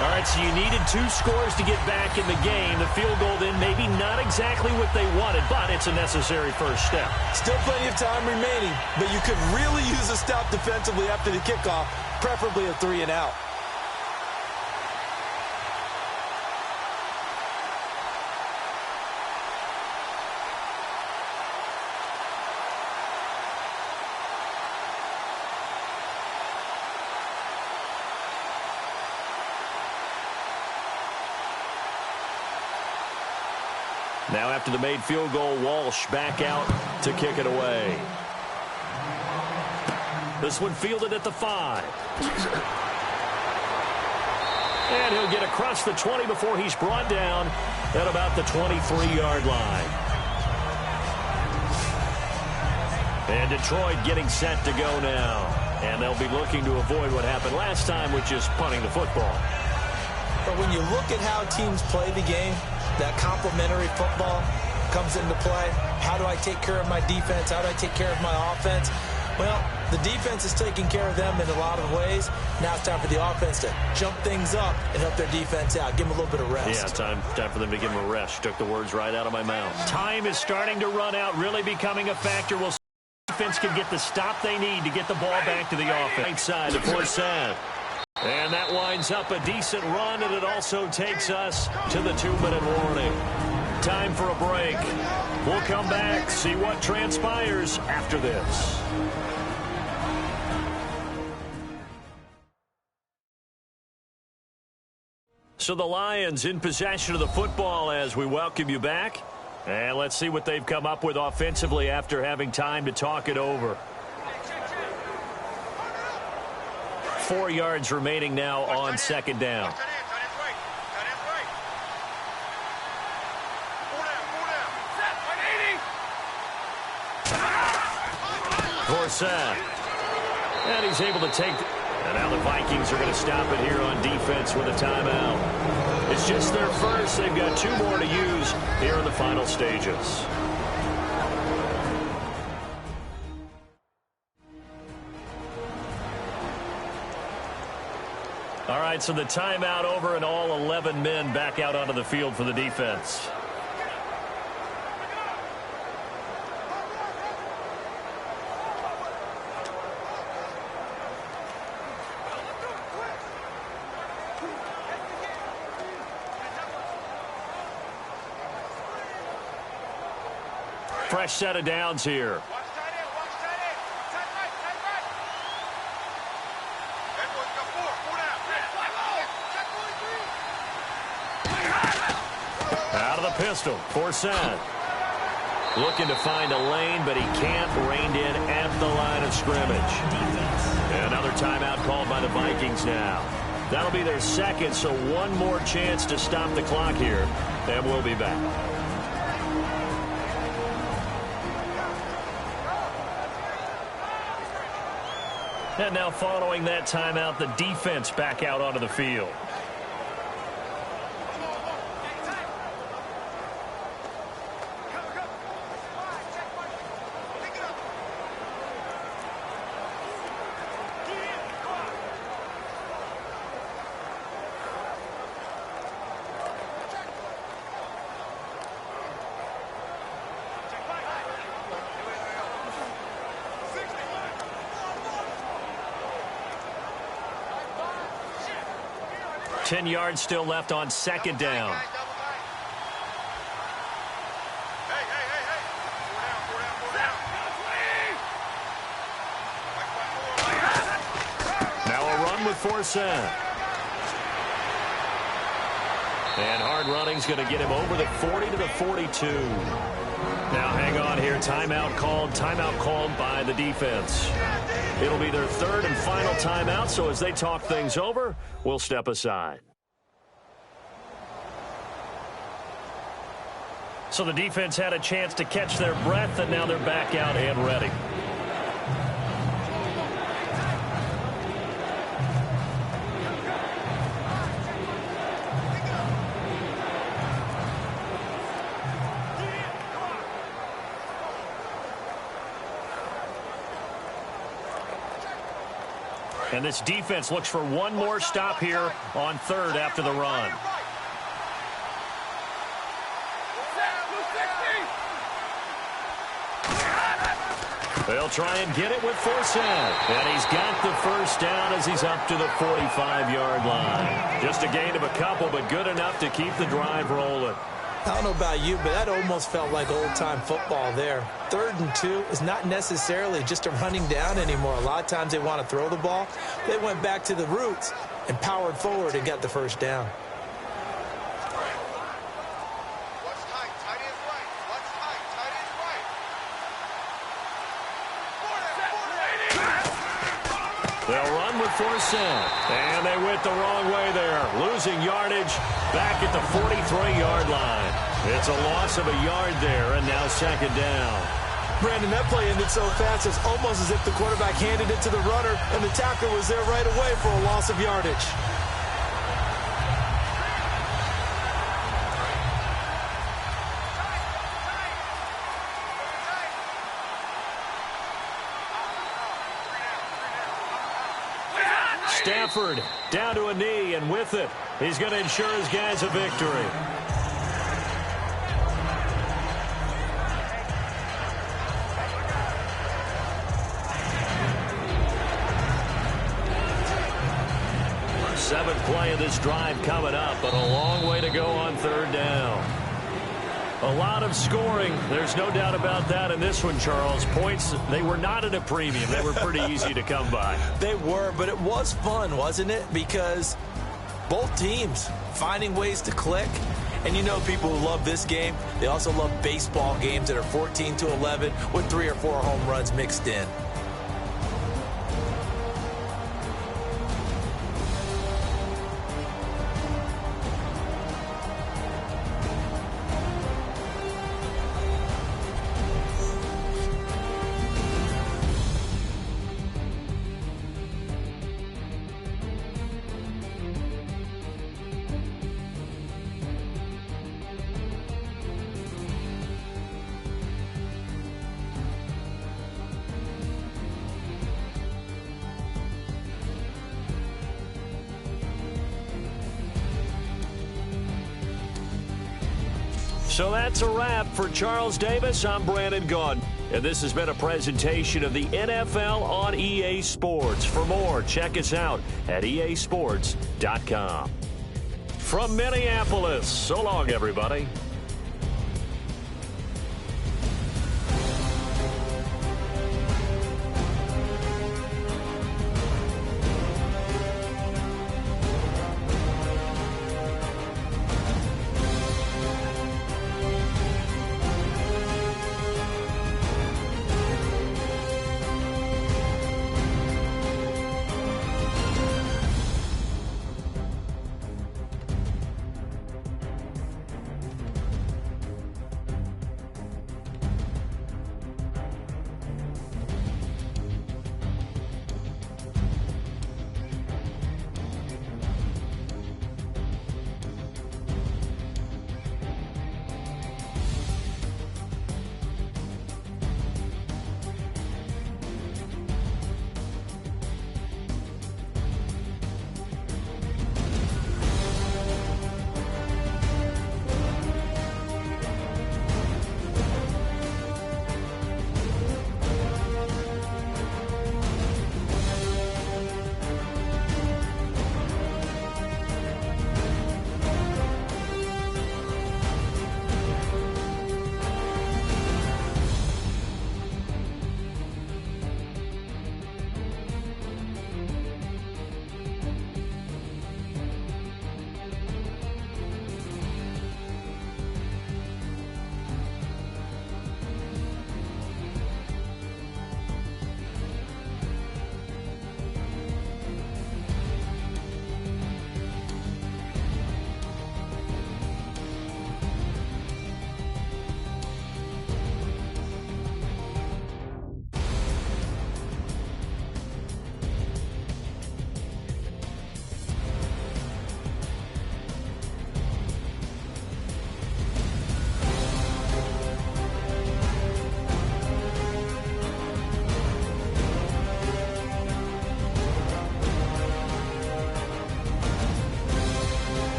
All right, so you needed 2 scores to get back in the game. The field goal then maybe not exactly what they wanted, but it's a necessary first step. Still plenty of time remaining, but you could really use a stop defensively after the kickoff, preferably a 3 and out. Now after the made field goal, Walsh back out to kick it away. This one fielded at the 5. And he'll get across the 20 before he's brought down at about the 23-yard line. And Detroit getting set to go now. And they'll be looking to avoid what happened last time, which is punting the football. But when you look at how teams play the game, that complementary football comes into play. How do I take care of my defense? How do I take care of my offense? Well, the defense is taking care of them in a lot of ways. Now it's time for the offense to jump things up and help their defense out. Give them a little bit of rest. Yeah, time for them to give them a rest. Took the words right out of my mouth. Time is starting to run out, really becoming a factor. We'll see if the defense can get the stop they need to get the ball back to the offense. Right side to Forsett. And that winds up a decent run, and it also takes us to the 2-minute warning. Time for a break. We'll come back, see what transpires after this. So the Lions in possession of the football as we welcome you back. And let's see what they've come up with offensively after having time to talk it over. 4 yards remaining now on second down. Forsett. And he's able to take... And now the Vikings are going to stop it here on defense with a timeout. It's just their first. They've got 2 more to use here in the final stages. All right, so the timeout over and all 11 men back out onto the field for the defense. Fresh set of downs here. Out of the pistol, Forsett. Looking to find a lane, but he can't. Reined in at the line of scrimmage. Another timeout called by the Vikings now. That'll be their second, so one more chance to stop the clock here, and we'll be back. And now following that timeout, the defense back out onto the field. Ten yards still left on second down. Now a run with Forsett. And hard running's going to get him over the 40 to the 42. Now hang on here. Timeout called by the defense. It'll be their third and final timeout, so as they talk things over, we'll step aside. So the defense had a chance to catch their breath, and now they're back out and ready. And this defense looks for one more stop here on third after the run. They'll try and get it with Forsett. And he's got the first down as he's up to the 45-yard line. Just a gain of a couple, but good enough to keep the drive rolling. I don't know about you, but that almost felt like old-time football there. 3rd and 2 is not necessarily just a running down anymore. A lot of times they want to throw the ball. They went back to the roots and powered forward and got the first down. They'll run with force out. And they went the wrong way there. Losing yardage back at the 43-yard line. It's a loss of a yard there, and now second down. Brandon, that play ended so fast, it's almost as if the quarterback handed it to the runner, and the tackler was there right away for a loss of yardage. Stafford down to a knee, and with it, he's going to ensure his guys a victory. Seventh play of this drive coming up, but a long way to go on third down. A lot of scoring. There's no doubt about that in this one, Charles. Points, they were not at a premium. They were pretty easy to come by. They were, but it was fun, wasn't it? Because both teams finding ways to click. And you know people who love this game, they also love baseball games that are 14-11 with 3 or 4 home runs mixed in. So that's a wrap for Charles Davis. I'm Brandon Gaudin, and this has been a presentation of the NFL on EA Sports. For more, check us out at easports.com. From Minneapolis, so long, everybody.